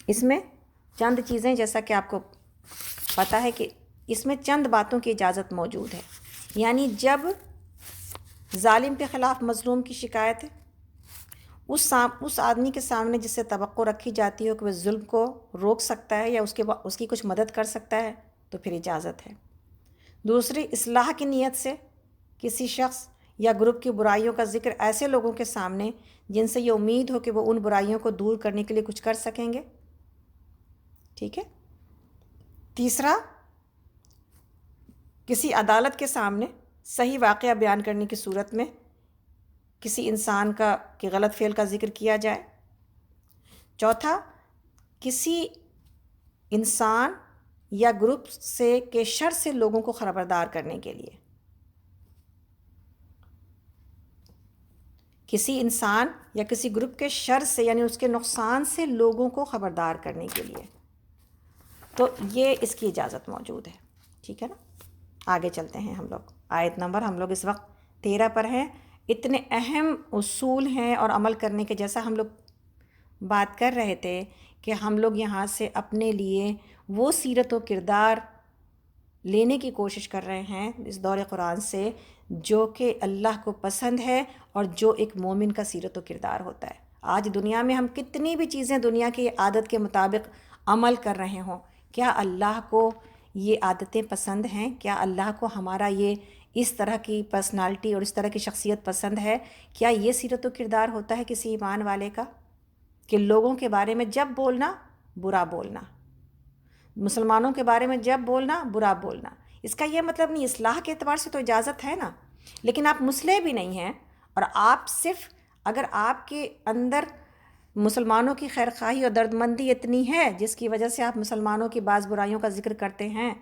اس میں چند چیزیں، جیسا کہ آپ کو پتہ ہے کہ اس میں چند باتوں کی اجازت موجود ہے. یعنی جب ظالم کے خلاف مظلوم کی شکایت ہے، اس آدمی کے سامنے جس سے توقع رکھی جاتی ہے کہ وہ ظلم کو روک سکتا ہے یا اس کی کچھ مدد کر سکتا ہے، تو پھر اجازت ہے. دوسری، اصلاح کی نیت سے کسی شخص یا گروپ کی برائیوں کا ذکر ایسے لوگوں کے سامنے جن سے یہ امید ہو کہ وہ ان برائیوں کو دور کرنے کے لیے کچھ کر سکیں گے. ٹھیک ہے. تیسرا، کسی عدالت کے سامنے صحیح واقعہ بیان کرنے کی صورت میں کسی انسان کے غلط فعل کا ذکر کیا جائے. چوتھا، کسی انسان یا گروپ کے شر سے لوگوں کو خبردار کرنے کے لیے. کسی انسان یا کسی گروپ کے شر سے یعنی اس کے نقصان سے لوگوں کو خبردار کرنے کے لیے، تو یہ اس کی اجازت موجود ہے. ٹھیک ہے نا. آگے چلتے ہیں. آیت نمبر ہم لوگ اس وقت 13 پر ہیں. اتنے اہم اصول ہیں اور عمل کرنے کے، جیسا ہم لوگ بات کر رہے تھے کہ ہم لوگ یہاں سے اپنے لیے وہ سیرت و کردار لینے کی کوشش کر رہے ہیں اس دور قرآن سے جو کہ اللہ کو پسند ہے اور جو ایک مومن کا سیرت و کردار ہوتا ہے. آج دنیا میں ہم کتنی بھی چیزیں دنیا کی عادت کے مطابق عمل کر رہے ہوں، کیا اللہ کو یہ عادتیں پسند ہیں؟ کیا اللہ کو ہمارا یہ اس طرح کی پرسنالٹی اور اس طرح کی شخصیت پسند ہے؟ کیا یہ سیرت و کردار ہوتا ہے کسی ایمان والے کا کہ لوگوں کے بارے میں جب بولنا برا بولنا، مسلمانوں کے بارے میں جب بولنا برا بولنا؟ اس کا یہ مطلب نہیں، اصلاح کے اعتبار سے تو اجازت ہے نا، لیکن آپ مسلح بھی نہیں ہیں اور آپ صرف اگر آپ کے اندر مسلمانوں کی خیر خواہی اور دردمندی اتنی ہے جس کی وجہ سے آپ مسلمانوں کی بعض برائیوں کا ذکر کرتے ہیں،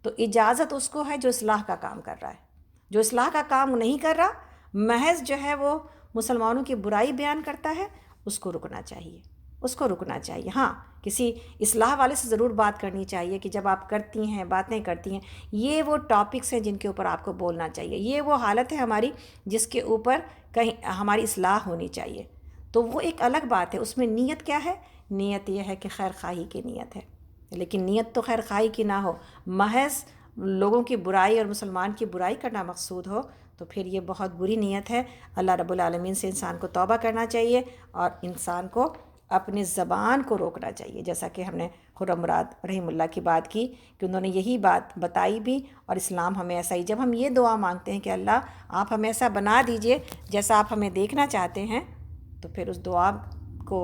تو اجازت اس کو ہے جو اصلاح کا کام کر رہا ہے. جو اصلاح کا کام نہیں کر رہا، محض جو ہے وہ مسلمانوں کی برائی بیان کرتا ہے، اس کو رکنا چاہیے، اس کو رکنا چاہیے. ہاں، کسی اصلاح والے سے ضرور بات کرنی چاہیے کہ جب آپ کرتی ہیں باتیں کرتی ہیں، یہ وہ ٹاپکس ہیں جن کے اوپر آپ کو بولنا چاہیے، یہ وہ حالت ہے ہماری جس کے اوپر کہیں ہماری اصلاح ہونی چاہیے. تو وہ ایک الگ بات ہے. اس میں نیت کیا ہے؟ نیت یہ ہے کہ خیر خواہی کی نیت ہے. لیکن نیت تو خیر خواہی کی نہ ہو، محض لوگوں کی برائی اور مسلمان کی برائی کرنا مقصود ہو، تو پھر یہ بہت بری نیت ہے. اللہ رب العالمین سے انسان کو توبہ کرنا چاہیے اور انسان کو اپنی زبان کو روکنا چاہیے، جیسا کہ ہم نے خرم مراد رحم اللہ کی بات کی کہ انہوں نے یہی بات بتائی بھی، اور اسلام ہمیں ایسا ہی. جب ہم یہ دعا مانگتے ہیں کہ اللہ آپ ہمیں ایسا بنا دیجئے جیسا آپ ہمیں دیکھنا چاہتے ہیں، تو پھر اس دعا کو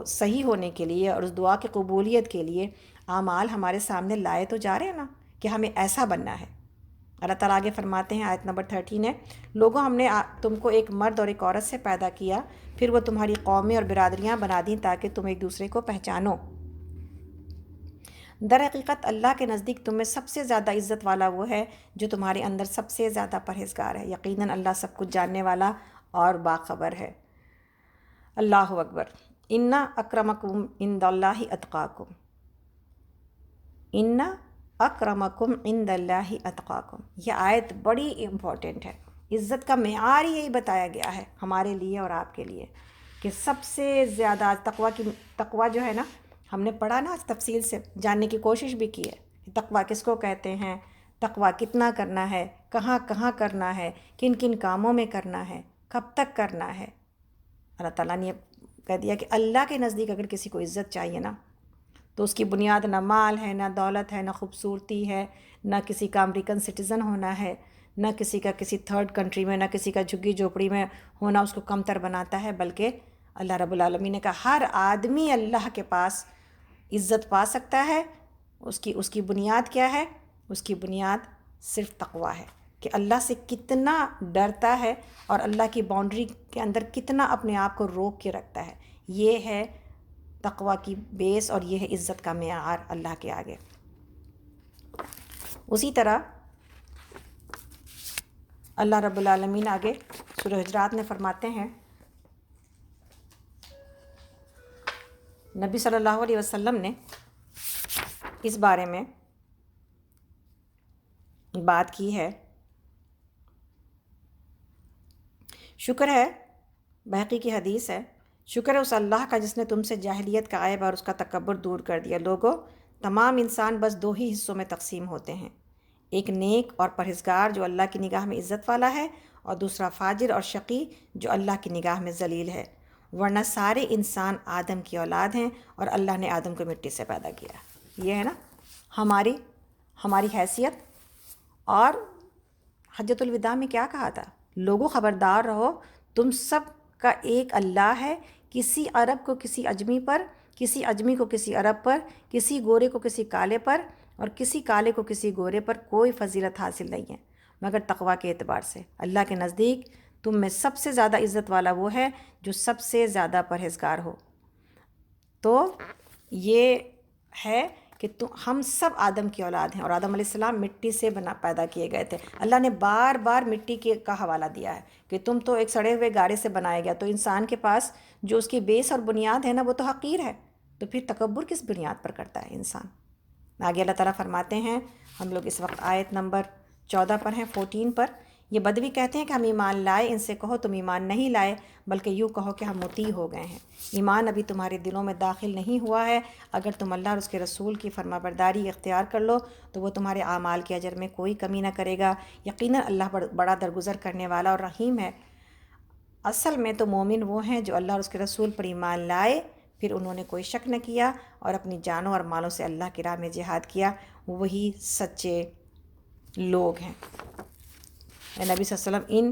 صحیح ہونے کے لیے اور اس دعا کی قبولیت کے لیے اعمال ہمارے سامنے لائے تو جا رہے ہیں نا کہ ہمیں ایسا بننا ہے. اللہ تعالیٰ آگے فرماتے ہیں، آیت نمبر 13 ہے، لوگوں ہم نے تم کو ایک مرد اور ایک عورت سے پیدا کیا، پھر وہ تمہاری قومیں اور برادریاں بنا دیں تاکہ تم ایک دوسرے کو پہچانو. در حقیقت اللہ کے نزدیک تم میں سب سے زیادہ عزت والا وہ ہے جو تمہارے اندر سب سے زیادہ پرہیزگار ہے. یقیناً اللہ سب کچھ جاننے والا اور باخبر ہے. اللہ اکبر. ان اکرمکم عند اللہ اتقاکم، ان اکرمکم عند اللہ اتقاکم. یہ آیت بڑی امپورٹنٹ ہے. عزت کا معیار یہی بتایا گیا ہے ہمارے لیے اور آپ کے لیے کہ سب سے زیادہ تقویٰ جو ہے نا، ہم نے پڑھا نا، تفصیل سے جاننے کی کوشش بھی کی ہے تقویٰ کس کو کہتے ہیں، تقویٰ کتنا کرنا ہے، کہاں کہاں کرنا ہے، کن کن کاموں میں کرنا ہے، کب تک کرنا ہے. اللہ تعالیٰ نے کہہ دیا کہ اللہ کے نزدیک اگر کسی کو عزت چاہیے نا، تو اس کی بنیاد نہ مال ہے، نہ دولت ہے، نہ خوبصورتی ہے، نہ کسی کا امریکن سٹیزن ہونا ہے، نہ کسی کا کسی تھرڈ کنٹری میں، نہ کسی کا جھگی جھوپڑی میں ہونا اس کو کمتر بناتا ہے، بلکہ اللہ رب العالمین نے کہا ہر آدمی اللہ کے پاس عزت پا سکتا ہے. اس کی بنیاد کیا ہے؟ اس کی بنیاد صرف تقویٰ ہے کہ اللہ سے کتنا ڈرتا ہے اور اللہ کی باؤنڈری کے اندر کتنا اپنے آپ کو روک کے رکھتا ہے. یہ ہے تقویٰ کی بیس اور یہ ہے عزت کا معیار اللہ کے آگے. اسی طرح اللہ رب العالمین آگے سورہ حجرات میں فرماتے ہیں، نبی صلی اللہ علیہ وسلم نے اس بارے میں بات کی ہے. شکر ہے، بحقی کی حدیث ہے شکر ہے اس اللہ کا جس نے تم سے جاہلیت کا عیب اور اس کا تکبر دور کر دیا۔ لوگوں، تمام انسان بس دو ہی حصوں میں تقسیم ہوتے ہیں، ایک نیک اور پرہیزگار جو اللہ کی نگاہ میں عزت والا ہے، اور دوسرا فاجر اور شقی جو اللہ کی نگاہ میں ذلیل ہے۔ ورنہ سارے انسان آدم کی اولاد ہیں، اور اللہ نے آدم کو مٹی سے پیدا کیا۔ یہ ہے نا ہماری حیثیت۔ اور حجۃ الوداع میں کیا کہا تھا؟ لوگوں خبردار رہو، تم سب کا ایک اللہ ہے، کسی عرب کو کسی عجمی پر، کسی عجمی کو کسی عرب پر، کسی گورے کو کسی کالے پر، اور کسی کالے کو کسی گورے پر کوئی فضیلت حاصل نہیں ہے مگر تقویٰ کے اعتبار سے۔ اللہ کے نزدیک تم میں سب سے زیادہ عزت والا وہ ہے جو سب سے زیادہ پرہیزگار ہو۔ تو یہ ہے کہ ہم سب آدم کی اولاد ہیں، اور آدم علیہ السلام مٹی سے پیدا کیے گئے تھے۔ اللہ نے بار بار مٹی کا حوالہ دیا ہے کہ تم تو ایک سڑے ہوئے گارے سے بنایا گیا، تو انسان کے پاس جو اس کی بیس اور بنیاد ہے نا وہ تو حقیر ہے، تو پھر تکبر کس بنیاد پر کرتا ہے انسان؟ آگے اللہ تعالیٰ فرماتے ہیں، ہم لوگ اس وقت آیت نمبر 14 پر ہیں، 14 پر۔ یہ بدوی کہتے ہیں کہ ہم ایمان لائے، ان سے کہو تم ایمان نہیں لائے بلکہ یوں کہو کہ ہم مطیع ہو گئے ہیں۔ ایمان ابھی تمہارے دلوں میں داخل نہیں ہوا ہے، اگر تم اللہ اور اس کے رسول کی فرما برداری اختیار کر لو تو وہ تمہارے اعمال کے اجر میں کوئی کمی نہ کرے گا۔ یقیناً اللہ بڑا درگزر کرنے والا اور رحیم ہے۔ اصل میں تو مومن وہ ہیں جو اللہ اور اس کے رسول پر ایمان لائے، پھر انہوں نے کوئی شک نہ کیا اور اپنی جانوں اور مالوں سے اللہ کی راہ میں جہاد کیا، وہی سچے لوگ ہیں۔ نبی صلی اللہ علیہ وسلم ان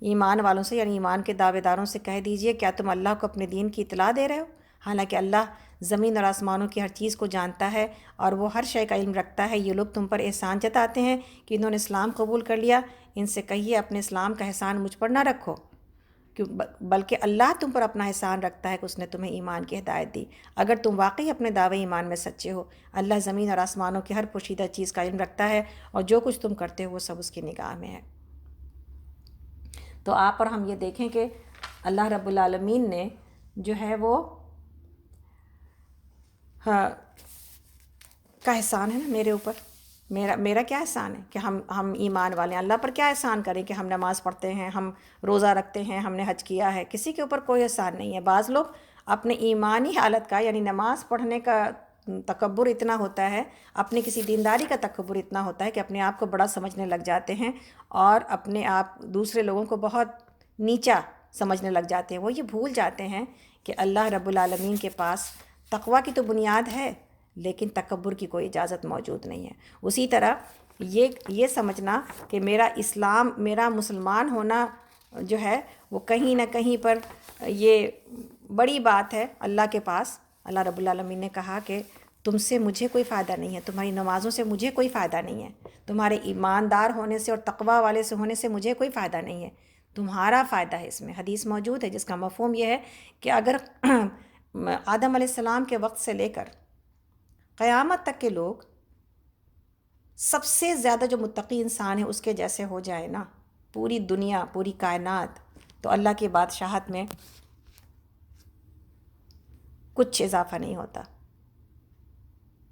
ایمان والوں سے، یعنی ایمان کے دعوے داروں سے کہہ دیجئے، کیا تم اللہ کو اپنے دین کی اطلاع دے رہے ہو؟ حالانکہ اللہ زمین اور آسمانوں کی ہر چیز کو جانتا ہے اور وہ ہر شے کا علم رکھتا ہے۔ یہ لوگ تم پر احسان جتاتے ہیں کہ انہوں نے اسلام قبول کر لیا، ان سے کہیے اپنے اسلام کا احسان مجھ پر نہ رکھو، بلکہ اللہ تم پر اپنا احسان رکھتا ہے کہ اس نے تمہیں ایمان کی ہدایت دی۔ اگر تم واقعی اپنے دعوے ایمان میں سچے ہو، اللہ زمین اور آسمانوں کی ہر پوشیدہ چیز کا علم رکھتا ہے، اور جو کچھ تم کرتے ہو وہ سب اس کی نگاہ میں ہے۔ تو آپ اور ہم یہ دیکھیں کہ اللہ رب العالمین نے جو ہے وہ کا احسان ہے نا میرے اوپر، میرا کیا احسان ہے کہ ہم ایمان والے ہیں۔ اللہ پر کیا احسان کریں کہ ہم نماز پڑھتے ہیں، ہم روزہ رکھتے ہیں، ہم نے حج کیا ہے؟ کسی کے اوپر کوئی احسان نہیں ہے۔ بعض لوگ اپنے ایمانی حالت کا، یعنی نماز پڑھنے کا تکبر اتنا ہوتا ہے، اپنے کسی دینداری کا تکبر اتنا ہوتا ہے کہ اپنے آپ کو بڑا سمجھنے لگ جاتے ہیں اور اپنے آپ دوسرے لوگوں کو بہت نیچا سمجھنے لگ جاتے ہیں۔ وہ یہ بھول جاتے ہیں کہ اللہ رب العالمین کے پاس تقویٰ کی تو بنیاد ہے لیکن تکبر کی کوئی اجازت موجود نہیں ہے۔ اسی طرح یہ سمجھنا کہ میرا مسلمان ہونا جو ہے وہ کہیں نہ کہیں پر یہ بڑی بات ہے اللہ کے پاس۔ اللہ رب العالمین نے کہا کہ تم سے مجھے کوئی فائدہ نہیں ہے، تمہاری نمازوں سے مجھے کوئی فائدہ نہیں ہے، تمہارے ایماندار ہونے سے اور تقویٰ والے سے ہونے سے مجھے کوئی فائدہ نہیں ہے، تمہارا فائدہ ہے۔ اس میں حدیث موجود ہے جس کا مفہوم یہ ہے کہ اگر آدم علیہ السلام کے وقت سے لے کر قیامت تک کے لوگ سب سے زیادہ جو متقی انسان ہے اس کے جیسے ہو جائے نا، پوری دنیا، پوری کائنات، تو اللہ کی بادشاہت میں کچھ اضافہ نہیں ہوتا،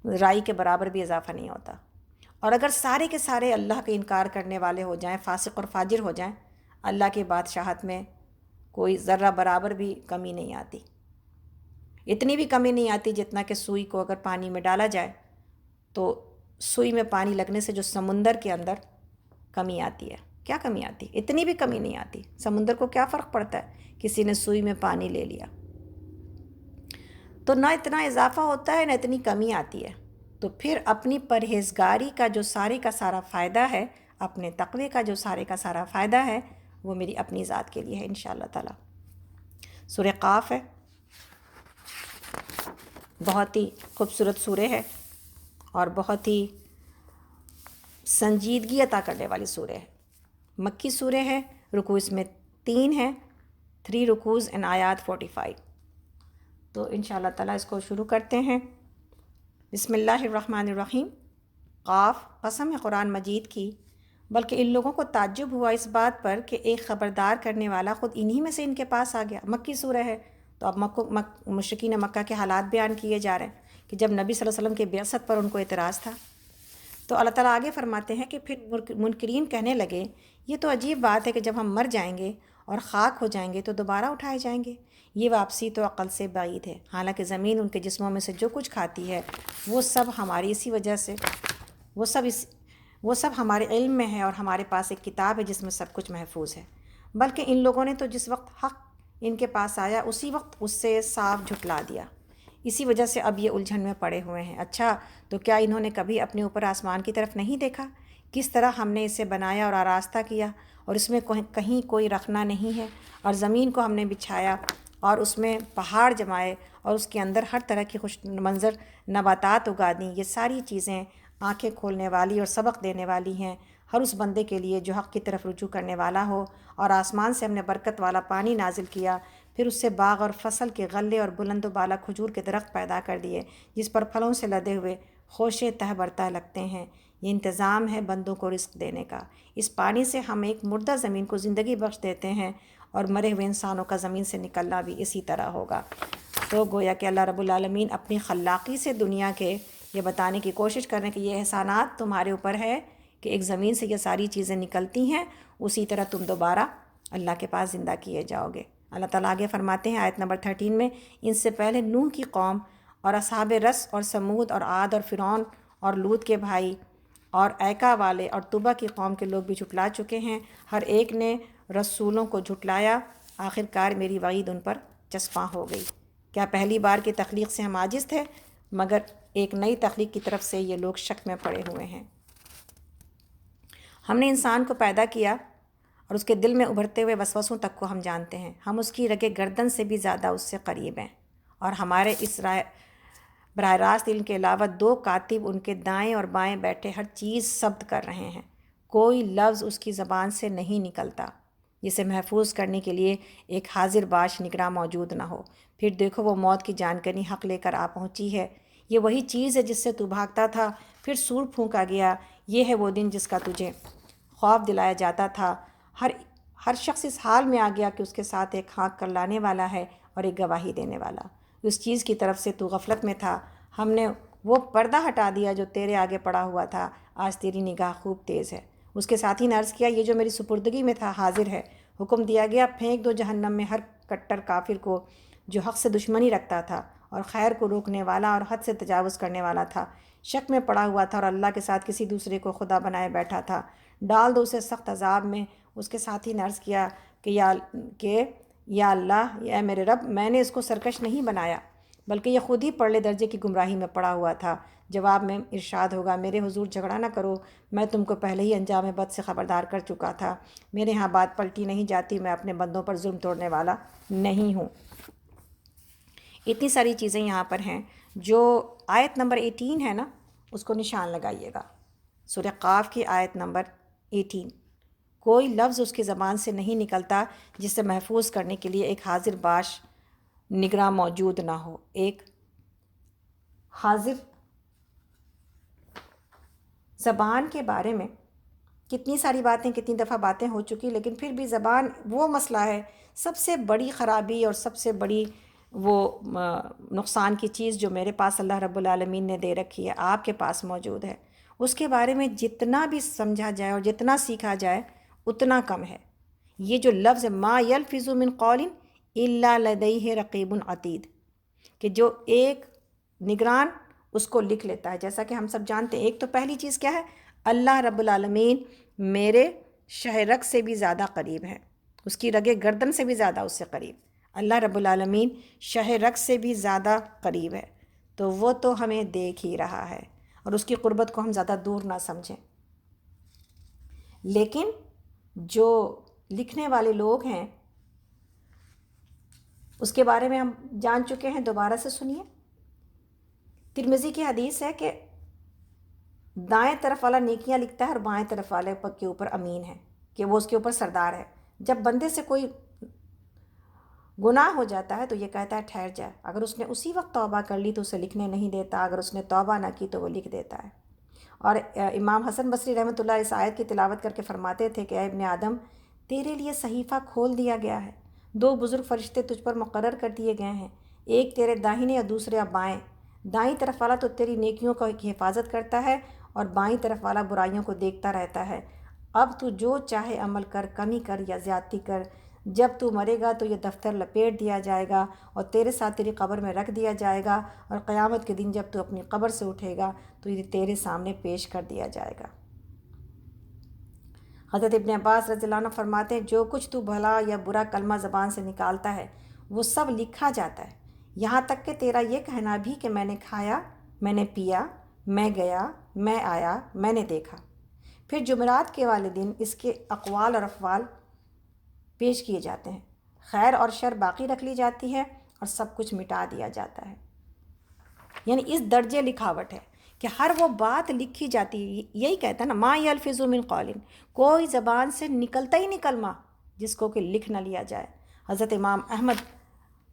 رائی کے برابر بھی اضافہ نہیں ہوتا۔ اور اگر سارے کے سارے اللہ کے انکار کرنے والے ہو جائیں، فاسق اور فاجر ہو جائیں، اللہ کی بادشاہت میں کوئی ذرہ برابر بھی کمی نہیں آتی۔ اتنی بھی کمی نہیں آتی جتنا کہ سوئی کو اگر پانی میں ڈالا جائے تو سوئی میں پانی لگنے سے جو سمندر کے اندر کمی آتی ہے، کیا کمی آتی؟ اتنی بھی کمی نہیں آتی۔ سمندر کو کیا فرق پڑتا ہے کسی نے سوئی میں پانی لے لیا؟ تو نہ اتنا اضافہ ہوتا ہے نہ اتنی کمی آتی ہے۔ تو پھر اپنی پرہیزگاری کا جو سارے کا سارا فائدہ ہے، اپنے تقوی کا جو سارے کا سارا فائدہ ہے، وہ میری اپنی ذات کے لیے ہے انشاءاللہ تعالی۔ سورہ قاف ہے، بہت ہی خوبصورت سورہ ہے اور بہت ہی سنجیدگی عطا کرنے والی سورہ ہے۔ مکی سورہ ہے، رکوع اس میں 3 ہیں، 3 رکوز ان آیات 45۔ تو انشاءاللہ تعالیٰ اس کو شروع کرتے ہیں۔ بسم اللہ الرحمن الرحیم۔ قاف، قسم ہے قرآن مجید کی، بلکہ ان لوگوں کو تعجب ہوا اس بات پر کہ ایک خبردار کرنے والا خود انہی میں سے ان کے پاس آ گیا۔ مکی سورہ ہے تو اب مشرکین مکہ کے حالات بیان کیے جا رہے ہیں کہ جب نبی صلی اللہ علیہ وسلم کے بعثت پر ان کو اعتراض تھا، تو اللہ تعالیٰ آگے فرماتے ہیں کہ پھر منکرین کہنے لگے، یہ تو عجیب بات ہے کہ جب ہم مر جائیں گے اور خاک ہو جائیں گے تو دوبارہ اٹھائے جائیں گے۔ یہ واپسی تو عقل سے بعید ہے۔ حالانکہ زمین ان کے جسموں میں سے جو کچھ کھاتی ہے وہ سب ہماری اسی وجہ سے وہ سب ہمارے علم میں ہے، اور ہمارے پاس ایک کتاب ہے جس میں سب کچھ محفوظ ہے۔ بلکہ ان لوگوں نے تو جس وقت حق ان کے پاس آیا اسی وقت اس سے صاف جھٹلا دیا۔ اسی وجہ سے اب یہ الجھن میں پڑے ہوئے ہیں۔ اچھا، تو کیا انہوں نے کبھی اپنے اوپر آسمان کی طرف نہیں دیکھا؟ کس طرح ہم نے اسے بنایا اور آراستہ کیا، اور اس میں کہیں کوئی رخنا نہیں ہے، اور زمین کو ہم نے بچھایا اور اس میں پہاڑ جمائے اور اس کے اندر ہر طرح کی خوش منظر نباتات اگا دیں۔ یہ ساری چیزیں آنکھیں کھولنے والی اور سبق دینے والی ہیں ہر اس بندے کے لیے جو حق کی طرف رجوع کرنے والا ہو۔ اور آسمان سے ہم نے برکت والا پانی نازل کیا، پھر اس سے باغ اور فصل کے غلے اور بلند و بالا کھجور کے درخت پیدا کر دیے جس پر پھلوں سے لدے ہوئے خوشے تہ برتا لگتے ہیں۔ یہ انتظام ہے بندوں کو رزق دینے کا۔ اس پانی سے ہم ایک مردہ زمین کو زندگی بخش دیتے ہیں، اور مرے ہوئے انسانوں کا زمین سے نکلنا بھی اسی طرح ہوگا۔ تو گویا کہ اللہ رب العالمین اپنی خلاقی سے دنیا کے یہ بتانے کی کوشش کر رہے ہیں کہ یہ احسانات تمہارے اوپر ہے کہ ایک زمین سے یہ ساری چیزیں نکلتی ہیں، اسی طرح تم دوبارہ اللہ کے پاس زندہ کیے جاؤ گے۔ اللہ تعالیٰ آگے فرماتے ہیں آیت نمبر 13 میں، ان سے پہلے نوح کی قوم اور اصحاب رس اور سمود اور عاد اور فرعون اور لوط کے بھائی اور ایکا والے اور طبع کی قوم کے لوگ بھی جھٹلا چکے ہیں۔ ہر ایک نے رسولوں کو جھٹلایا، آخر کار میری وعید ان پر چسپاں ہو گئی۔ کیا پہلی بار کی تخلیق سے ہم عاجز تھے؟ مگر ایک نئی تخلیق کی طرف سے یہ لوگ شک میں پڑے ہوئے ہیں۔ ہم نے انسان کو پیدا کیا اور اس کے دل میں ابھرتے ہوئے وسوسوں تک کو ہم جانتے ہیں۔ ہم اس کی رگ گردن سے بھی زیادہ اس سے قریب ہیں، اور ہمارے اس براہ راست علم کے علاوہ دو کاتب ان کے دائیں اور بائیں بیٹھے ہر چیز ضبط کر رہے ہیں۔ کوئی لفظ اس کی زبان سے نہیں نکلتا جسے محفوظ کرنے کے لیے ایک حاضر باش نگراں موجود نہ ہو۔ پھر دیکھو وہ موت کی جانکنی حق لے کر آ پہنچی ہے۔ یہ وہی چیز ہے جس سے تو بھاگتا تھا، پھر سور پھونکا گیا۔ یہ ہے وہ دن جس کا تجھے خوف دلایا جاتا تھا۔ ہر شخص اس حال میں آ گیا کہ اس کے ساتھ ایک ہانک کر لانے والا ہے اور ایک گواہی دینے والا۔ اس چیز کی طرف سے تو غفلت میں تھا، ہم نے وہ پردہ ہٹا دیا جو تیرے آگے پڑا ہوا تھا۔ آج تیری نگاہ خوب تیز ہے۔ اس کے ساتھی نے عرض کیا، یہ جو میری سپردگی میں تھا حاضر ہے۔ حکم دیا گیا، پھینک دو جہنم میں ہر کٹر کافر کو جو حق سے دشمنی رکھتا تھا اور خیر کو روکنے والا اور حد سے تجاوز کرنے والا تھا، شک میں پڑا ہوا تھا اور اللہ کے ساتھ کسی دوسرے کو خدا بنائے بیٹھا تھا۔ ڈال دو اسے سخت عذاب میں۔ اس کے ساتھی نے عرض کیا کہ یا اللہ، اے میرے رب، میں نے اس کو سرکش نہیں بنایا بلکہ یہ خود ہی پرلے درجے کی گمراہی میں پڑا ہوا تھا۔ جواب میں ارشاد ہوگا، میرے حضور جھگڑا نہ کرو، میں تم کو پہلے ہی انجام بد سے خبردار کر چکا تھا۔ میرے ہاں بات پلٹی نہیں جاتی، میں اپنے بندوں پر ظلم توڑنے والا نہیں ہوں۔ اتنی ساری چیزیں یہاں پر ہیں۔ جو آیت نمبر 18 ہے نا، اس کو نشان لگائیے گا، سورہ قاف کی آیت نمبر 18۔ کوئی لفظ اس کی زبان سے نہیں نکلتا جسے محفوظ کرنے کے لیے ایک حاضر باش نگراں موجود نہ ہو۔ ایک حاضر زبان کے بارے میں کتنی ساری باتیں، کتنی دفعہ باتیں ہو چکی، لیکن پھر بھی زبان وہ مسئلہ ہے، سب سے بڑی خرابی اور سب سے بڑی وہ نقصان کی چیز جو میرے پاس اللہ رب العالمین نے دے رکھی ہے، آپ کے پاس موجود ہے۔ اس کے بارے میں جتنا بھی سمجھا جائے اور جتنا سیکھا جائے اتنا کم ہے۔ یہ جو لفظ ما یلفظ من قول الا لدیہ رقیب عتید، کہ جو ایک نگران اس کو لکھ لیتا ہے۔ جیسا کہ ہم سب جانتے ہیں، ایک تو پہلی چیز کیا ہے، اللہ رب العالمین میرے شہ رگ سے بھی زیادہ قریب ہے، اس کی رگ گردن سے بھی زیادہ اس سے قریب۔ اللہ رب العالمین شہ رگ سے بھی زیادہ قریب ہے، تو وہ تو ہمیں دیکھ ہی رہا ہے، اور اس کی قربت کو ہم زیادہ دور نہ سمجھیں۔ لیکن جو لکھنے والے لوگ ہیں اس کے بارے میں ہم جان چکے ہیں، دوبارہ سے سنیے۔ ترمذی کی حدیث ہے کہ دائیں طرف والا نیکیاں لکھتا ہے اور بائیں طرف والے کے اوپر امین ہے، کہ وہ اس کے اوپر سردار ہے۔ جب بندے سے کوئی گناہ ہو جاتا ہے تو یہ کہتا ہے ٹھہر جائے، اگر اس نے اسی وقت توبہ کر لی تو اسے لکھنے نہیں دیتا، اگر اس نے توبہ نہ کی تو وہ لکھ دیتا ہے۔ اور امام حسن بصری رحمۃ اللہ اس آیت کی تلاوت کر کے فرماتے تھے کہ اے ابن آدم، تیرے لیے صحیفہ کھول دیا گیا ہے، دو بزرگ فرشتے تجھ پر مقرر کر دیے گئے ہیں، ایک تیرے داہنے اور دوسرے بائیں۔ دائیں طرف والا تو تیری نیکیوں کی حفاظت کرتا ہے اور بائیں طرف والا برائیوں کو دیکھتا رہتا ہے۔ اب تو جو چاہے عمل کر، کمی کر یا زیادتی کر، جب تو مرے گا تو یہ دفتر لپیٹ دیا جائے گا اور تیرے ساتھ تیری قبر میں رکھ دیا جائے گا، اور قیامت کے دن جب تو اپنی قبر سے اٹھے گا تو یہ تیرے سامنے پیش کر دیا جائے گا۔ حضرت ابن عباس رضی اللہ عنہ فرماتے ہیں جو کچھ تو بھلا یا برا کلمہ زبان سے نکالتا ہے وہ سب لکھا جاتا ہے، یہاں تک کہ تیرا یہ کہنا بھی کہ میں نے کھایا، میں نے پیا، میں گیا، میں آیا، میں نے دیکھا۔ پھر جمعرات کے والے دن اس کے اقوال اور افعال پیش کیے جاتے ہیں، خیر اور شر باقی رکھ لی جاتی ہے اور سب کچھ مٹا دیا جاتا ہے۔ یعنی اس درجے لکھاوٹ ہے کہ ہر وہ بات لکھی جاتی ہے۔ یہی کہتا ہے نا ما یلفظ من قول، کوئی زبان سے نکلتا ہی نہیں کلمہ جس کو کہ لکھ نہ لیا جائے۔ حضرت امام احمد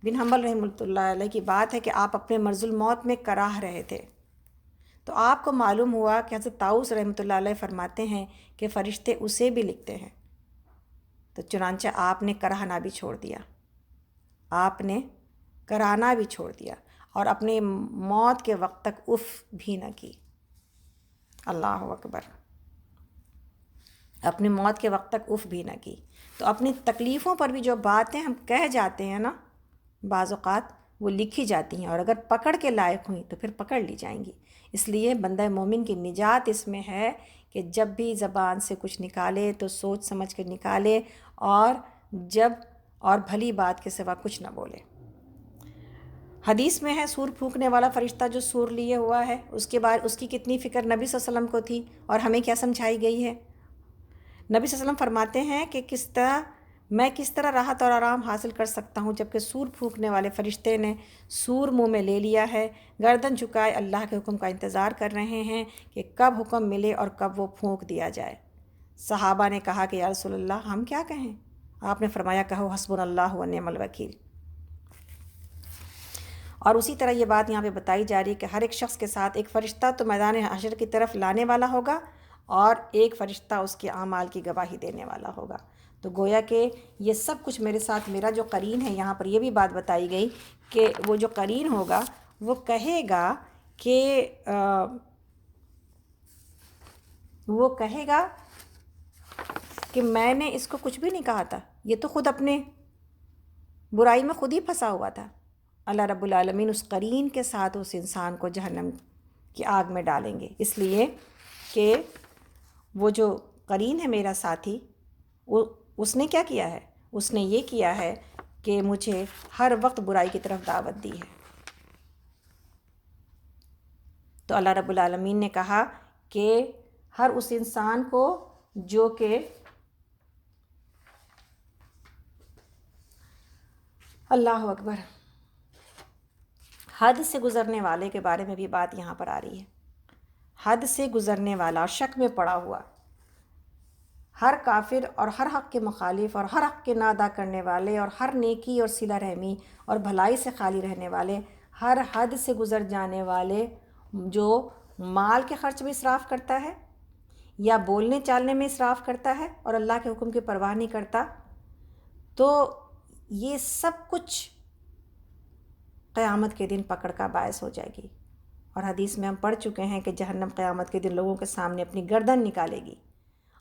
بن حنبل رحمۃ اللہ علیہ کی بات ہے کہ آپ اپنے مرض الموت میں کراہ رہے تھے، تو آپ کو معلوم ہوا کہ حضرت طاؤس رحمۃ اللہ علیہ فرماتے ہیں کہ فرشتے اسے بھی لکھتے ہیں، تو چنانچہ آپ نے کراہنا بھی چھوڑ دیا، آپ نے کراہنا بھی چھوڑ دیا اور اپنے موت کے وقت تک اف بھی نہ کی۔ اللہ اکبر، اپنی موت کے وقت تک اف بھی نہ کی۔ تو اپنی تکلیفوں پر بھی جو باتیں ہم کہہ جاتے ہیں نا، بعض اوقات وہ لکھی جاتی ہیں اور اگر پکڑ کے لائق ہوئیں تو پھر پکڑ لی جائیں گی۔ اس لیے بندہ مومن کی نجات اس میں ہے کہ جب بھی زبان سے کچھ نکالے تو سوچ سمجھ کے نکالے، اور بھلی بات کے سوا کچھ نہ بولے۔ حدیث میں ہے سور پھونکنے والا فرشتہ جو سور لیے ہوا ہے، اس کے بعد اس کی کتنی فکر نبی صلی اللہ علیہ وسلم کو تھی اور ہمیں کیا سمجھائی گئی ہے۔ نبی صلی اللہ علیہ وسلم فرماتے ہیں کہ میں کس طرح راحت اور آرام حاصل کر سکتا ہوں جبکہ سور پھونکنے والے فرشتے نے سور منہ میں لے لیا ہے، گردن جھکائے اللہ کے حکم کا انتظار کر رہے ہیں کہ کب حکم ملے اور کب وہ پھونک دیا جائے۔ صحابہ نے کہا کہ یا رسول اللہ ہم کیا کہیں؟ آپ نے فرمایا کہو حسبنا اللہ و نعم الوکیل۔ اور اسی طرح یہ بات یہاں پہ بتائی جا رہی ہے کہ ہر ایک شخص کے ساتھ ایک فرشتہ تو میدان حشر کی طرف لانے والا ہوگا اور ایک فرشتہ اس کے اعمال کی گواہی دینے والا ہوگا۔ تو گویا کہ یہ سب کچھ میرے ساتھ میرا جو قرین ہے، یہاں پر یہ بھی بات بتائی گئی کہ وہ جو قرین ہوگا وہ کہے گا کہ میں نے اس کو کچھ بھی نہیں کہا تھا، یہ تو خود اپنے برائی میں خود ہی پھنسا ہوا تھا۔ اللہ رب العالمین اس قرین کے ساتھ اس انسان کو جہنم کی آگ میں ڈالیں گے، اس لیے کہ وہ جو قرین ہے میرا ساتھی، اس نے کیا کیا ہے؟ اس نے یہ کیا ہے کہ مجھے ہر وقت برائی کی طرف دعوت دی ہے۔ تو اللہ رب العالمین نے کہا کہ ہر اس انسان کو جو کہ اللہ اکبر حد سے گزرنے والے کے بارے میں بھی بات یہاں پر آ رہی ہے۔ حد سے گزرنے والا، شک میں پڑا ہوا، ہر کافر اور ہر حق کے مخالف اور ہر حق کے نہ ادا کرنے والے اور ہر نیکی اور صلہ رحمی اور بھلائی سے خالی رہنے والے، ہر حد سے گزر جانے والے جو مال کے خرچ میں اسراف کرتا ہے یا بولنے چالنے میں اسراف کرتا ہے اور اللہ کے حکم کی پرواہ نہیں کرتا، تو یہ سب کچھ قیامت کے دن پکڑ کا باعث ہو جائے گی۔ اور حدیث میں ہم پڑھ چکے ہیں کہ جہنم قیامت کے دن لوگوں کے سامنے اپنی گردن نکالے گی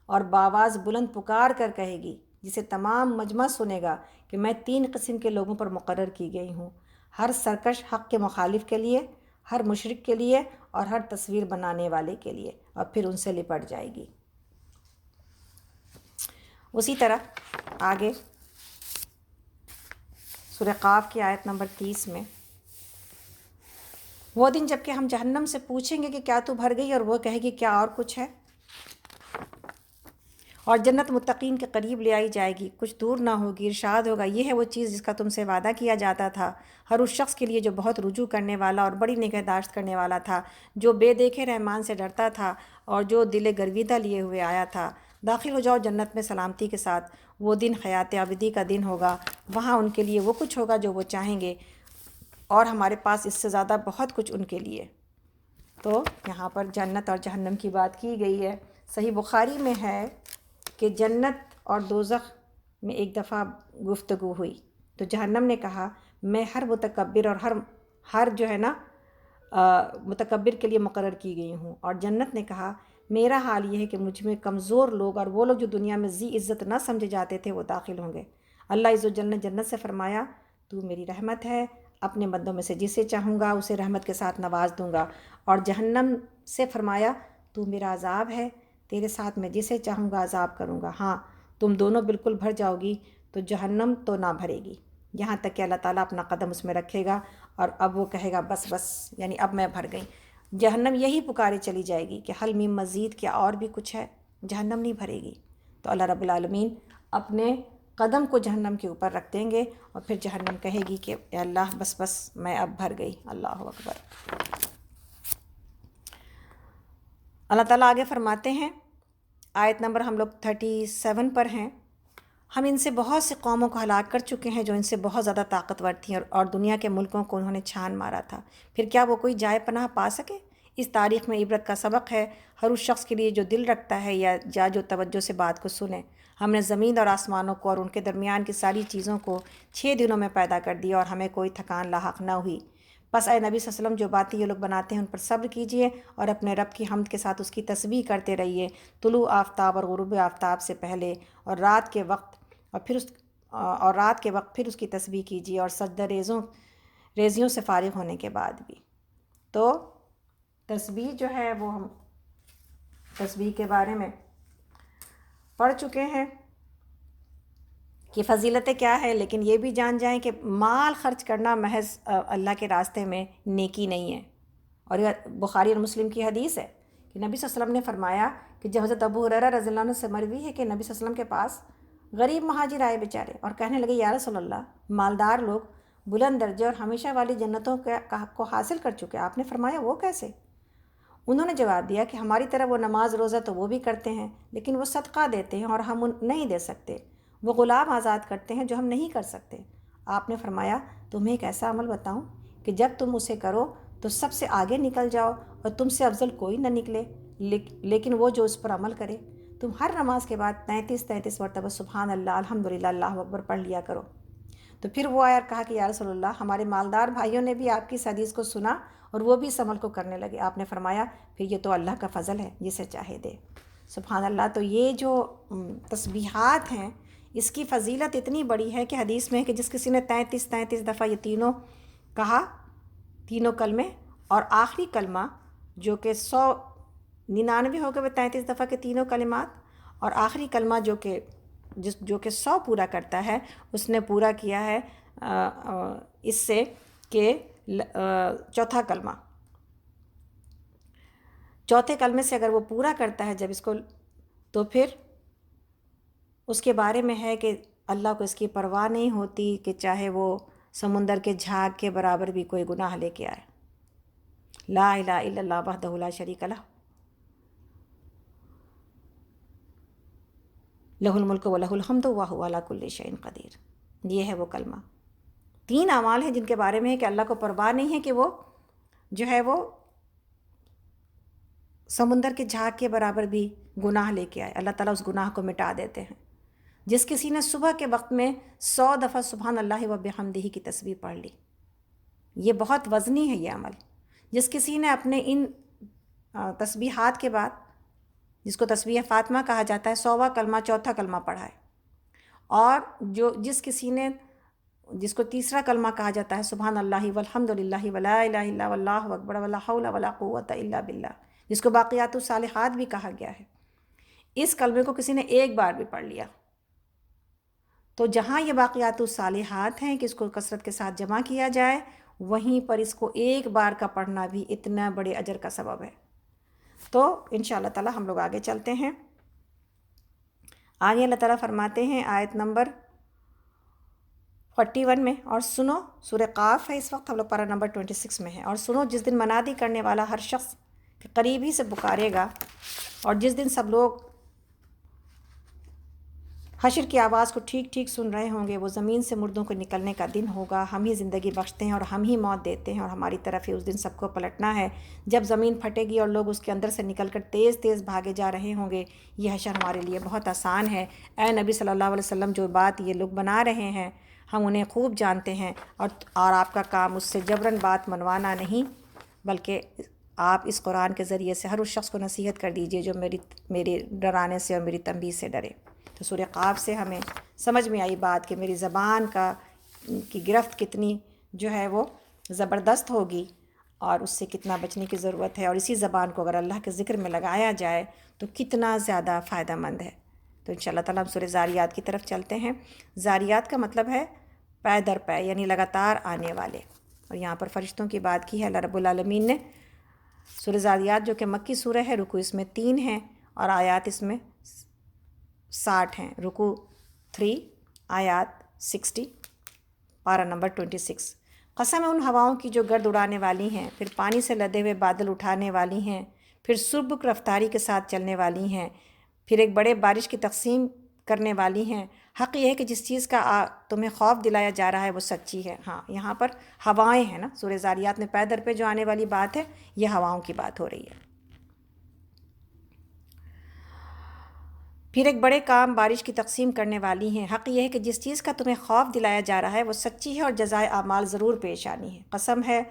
اور بآواز بلند پکار کر کہے گی، جسے تمام مجمع سنے گا، کہ میں 3 قسم کے لوگوں پر مقرر کی گئی ہوں، ہر سرکش حق کے مخالف کے لیے، ہر مشرک کے لیے اور ہر تصویر بنانے والے کے لیے، اور پھر ان سے لپٹ جائے گی۔ اسی طرح آگے سورہ قاف کی آیت نمبر 30 میں، وہ دن جب کہ ہم جہنم سے پوچھیں گے کہ کیا تو بھر گئی، اور وہ کہے گی کیا اور کچھ ہے، اور جنت متقین کے قریب لے آئی جائے گی، کچھ دور نہ ہوگی، ارشاد ہوگا یہ ہے وہ چیز جس کا تم سے وعدہ کیا جاتا تھا، ہر اس شخص کے لیے جو بہت رجوع کرنے والا اور بڑی نگہداشت کرنے والا تھا، جو بے دیکھے رحمان سے ڈرتا تھا اور جو دل گرویدہ لیے ہوئے آیا تھا۔ داخل ہو جاؤ جنت میں سلامتی کے ساتھ، وہ دن حیات ابدی کا دن ہوگا، وہاں ان کے لیے وہ کچھ ہوگا جو وہ چاہیں گے، اور ہمارے پاس اس سے زیادہ بہت کچھ ان کے لیے۔ تو یہاں پر جنت اور جہنم کی بات کی گئی ہے۔ صحیح بخاری میں ہے کہ جنت اور دوزخ میں ایک دفعہ گفتگو ہوئی تو جہنم نے کہا میں ہر متکبر اور ہر جو ہے نا متکبر کے لیے مقرر کی گئی ہوں، اور جنت نے کہا میرا حال یہ ہے کہ مجھ میں کمزور لوگ اور وہ لوگ جو دنیا میں ذی عزت نہ سمجھے جاتے تھے وہ داخل ہوں گے۔ اللہ عز و جل نے جنت سے فرمایا تو میری رحمت ہے، اپنے بندوں میں سے جسے چاہوں گا اسے رحمت کے ساتھ نواز دوں گا، اور جہنم سے فرمایا تو میرا عذاب ہے، تیرے ساتھ میں جسے چاہوں گا عذاب کروں گا، ہاں تم دونوں بالکل بھر جاؤ گی تو جہنم تو نہ بھرے گی، یہاں تک کہ اللہ تعالیٰ اپنا قدم اس میں رکھے گا اور اب وہ کہے گا بس بس، یعنی اب میں بھر گئی۔ جہنم یہی پکارے چلی جائے گی کہ حل من مزید، کیا اور بھی کچھ ہے؟ جہنم نہیں بھرے گی۔ تو اللہ رب العالمین اپنے قدم کو جہنم کے اوپر رکھ دیں گے اور پھر جہنم کہے گی کہ اے اللہ بس بس میں اب بھر گئی۔ اللہ اکبر۔ اللہ تعالیٰ آگے فرماتے ہیں، آیت نمبر ہم لوگ 37 پر ہیں، ہم ان سے بہت سی قوموں کو ہلاک کر چکے ہیں جو ان سے بہت زیادہ طاقتور تھیں اور دنیا کے ملکوں کو انہوں نے چھان مارا تھا، پھر کیا وہ کوئی جائے پناہ پا سکے؟ اس تاریخ میں عبرت کا سبق ہے ہر اس شخص کے لیے جو دل رکھتا ہے یا جو توجہ سے بات کو سنے۔ ہم نے زمین اور آسمانوں کو اور ان کے درمیان کی ساری چیزوں کو 6 دنوں میں پیدا کر دیا اور ہمیں کوئی تھکان لاحق نہ ہوئی۔ بس اے نبی صلی اللہ علیہ وسلم جو باتیں یہ لوگ بناتے ہیں ان پر صبر کیجئے اور اپنے رب کی حمد کے ساتھ اس کی تسبیح کرتے رہیے، طلوع آفتاب اور غروب آفتاب سے پہلے اور رات کے وقت پھر اس کی تسبیح کیجیے اور سجدہ ریزیوں سے فارغ ہونے کے بعد بھی۔ تو تسبیح جو ہے وہ ہم تسبیح کے بارے میں پڑھ چکے ہیں کہ فضیلتیں کیا ہے، لیکن یہ بھی جان جائیں کہ مال خرچ کرنا محض اللہ کے راستے میں نیکی نہیں ہے۔ اور یہ بخاری اور مسلم کی حدیث ہے کہ نبی صلی اللہ علیہ وسلم نے فرمایا کہ جب حضرت ابو ہریرہ رضی اللہ عنہ سے مروی ہے کہ نبی صلی اللہ علیہ وسلم کے پاس غریب مہاجر آئے بیچارے اور کہنے لگے یا رسول اللہ، مالدار لوگ بلند درجے اور ہمیشہ والی جنتوں کو حاصل کر چکے، آپ نے فرمایا وہ کیسے؟ انہوں نے جواب دیا کہ ہماری طرح وہ نماز روزہ تو وہ بھی کرتے ہیں لیکن وہ صدقہ دیتے ہیں اور ہم نہیں دے سکتے، وہ غلام آزاد کرتے ہیں جو ہم نہیں کر سکتے۔ آپ نے فرمایا تمہیں ایک ایسا عمل بتاؤں کہ جب تم اسے کرو تو سب سے آگے نکل جاؤ اور تم سے افضل کوئی نہ نکلے، لیکن وہ جو اس پر عمل کرے۔ تم ہر نماز کے بعد 33 مرتبہ سبحان اللہ، الحمدللہ، اللہ اکبر پڑھ لیا کرو۔ تو پھر وہ آیا اور کہا کہ یا رسول اللہ، ہمارے مالدار بھائیوں نے بھی آپ کی اس حدیث کو سنا اور وہ بھی اس عمل کو کرنے لگے۔ آپ نے فرمایا پھر یہ تو اللہ کا فضل ہے، جسے چاہے دے۔ سبحان اللہ۔ تو یہ جو تسبیحات ہیں اس کی فضیلت اتنی بڑی ہے کہ حدیث میں ہے کہ جس کسی نے 33 دفعہ یہ تینوں کہا، تینوں کلمے، اور آخری کلمہ جو کہ 199 ہو گئے وہ 33 دفعہ کے تینوں کلمات، اور آخری کلمہ جو کہ 100 پورا کرتا ہے، اس نے پورا کیا ہے اس سے کہ چوتھا کلمہ، چوتھے کلمے سے اگر وہ پورا کرتا ہے جب اس کو، تو پھر اس کے بارے میں ہے کہ اللہ کو اس کی پرواہ نہیں ہوتی کہ چاہے وہ سمندر کے جھاگ کے برابر بھی کوئی گناہ لے کے آئے۔ لا الہ الا اللہ وحدہ لا شریک لہ، لہ الملک و لہ الحمد وہو علی کل شیء قدیر۔ یہ ہے وہ کلمہ۔ 3 اعمال ہیں جن کے بارے میں ہے کہ اللہ کو پرواہ نہیں ہے کہ وہ جو ہے وہ سمندر کے جھاگ کے برابر بھی گناہ لے کے آئے، اللہ تعالیٰ اس گناہ کو مٹا دیتے ہیں۔ جس کسی نے صبح کے وقت میں 100 دفعہ سبحان اللہ و بحمدہ کی تسبیح پڑھ لی، یہ بہت وزنی ہے یہ عمل۔ جس کسی نے اپنے ان تسبیحات کے بعد، جس کو تسبیح فاطمہ کہا جاتا ہے، 100واں کلمہ، چوتھا کلمہ پڑھا ہے، اور جس کسی نے، جس کو تیسرا کلمہ کہا جاتا ہے سبحان اللہ والحمد للہ ولا الہ الا واللہ اکبر ولا حول ولا قوۃ الا باللہ، جس کو باقیات الصالحات بھی کہا گیا ہے، اس کلمے کو کسی نے ایک بار بھی پڑھ لیا تو جہاں یہ باقیات الصالحات ہیں کہ اس کو کثرت کے ساتھ جمع کیا جائے، وہیں پر اس کو ایک بار کا پڑھنا بھی اتنا بڑے اجر کا سبب ہے۔ تو انشاءاللہ تعالی ہم لوگ آگے چلتے ہیں۔ آگے اللہ تعالیٰ فرماتے ہیں آیت نمبر 41 میں، اور سنو، سورہ قاف ہے اس وقت، ہم لوگ پارہ نمبر 26 میں ہیں، اور سنو جس دن منادی کرنے والا ہر شخص قریب ہی سے پکارے گا، اور جس دن سب لوگ حشر کی آواز کو ٹھیک ٹھیک سن رہے ہوں گے، وہ زمین سے مردوں کو نکلنے کا دن ہوگا۔ ہم ہی زندگی بخشتے ہیں اور ہم ہی موت دیتے ہیں، اور ہماری طرف ہی اس دن سب کو پلٹنا ہے۔ جب زمین پھٹے گی اور لوگ اس کے اندر سے نکل کر تیز تیز بھاگے جا رہے ہوں گے، یہ حشر ہمارے لیے بہت آسان ہے۔ اے نبی صلی اللہ علیہ وسلم، جو بات یہ لوگ بنا رہے ہیں ہم انہیں خوب جانتے ہیں، اور آپ کا کام اس سے جبراً بات منوانا نہیں، بلکہ آپ اس قرآن کے ذریعے سے ہر اس شخص کو نصیحت کر دیجئے جو میرے ڈرانے سے اور میری تنبیہ سے ڈرے۔ تو سورہ قاف سے ہمیں سمجھ میں آئی بات کہ میری زبان کی گرفت کتنی جو ہے وہ زبردست ہوگی اور اس سے کتنا بچنے کی ضرورت ہے، اور اسی زبان کو اگر اللہ کے ذکر میں لگایا جائے تو کتنا زیادہ فائدہ مند ہے۔ تو انشاءاللہ تعالیٰ ہم سورہ زاریات کی طرف چلتے ہیں۔ زاریات کا مطلب ہے پے در پے، یعنی لگاتار آنے والے، اور یہاں پر فرشتوں کی بات کی ہے اللہ رب العالمین نے۔ سورہ زاریات جو کہ مکی سورہ ہے، رکوع اس میں 3 ہیں اور آیات اس میں 60 ہیں۔ رکوع 3، آیات 60، پارہ نمبر 26۔ قسم ہے ان ہواؤں کی جو گرد اڑانے والی ہیں، پھر پانی سے لدے ہوئے بادل اٹھانے والی ہیں، پھر سربک رفتاری کے ساتھ چلنے والی ہیں، پھر ایک بڑے بارش کی تقسیم کرنے والی ہیں۔ حق یہ ہے کہ جس چیز کا تمہیں خوف دلایا جا رہا ہے وہ سچی ہے۔ ہاں، یہاں پر ہوائیں ہیں نا، سورہ زاریات میں پے در پے جو آنے والی بات ہے، یہ ہواؤں کی بات ہو رہی ہے۔ پھر ایک بڑے کام بارش کی تقسیم کرنے والی ہیں۔ حق یہ ہے کہ جس چیز کا تمہیں خوف دلایا جا رہا ہے وہ سچی ہے اور جزائے اعمال ضرور پیش آنی ہے۔ قسم ہے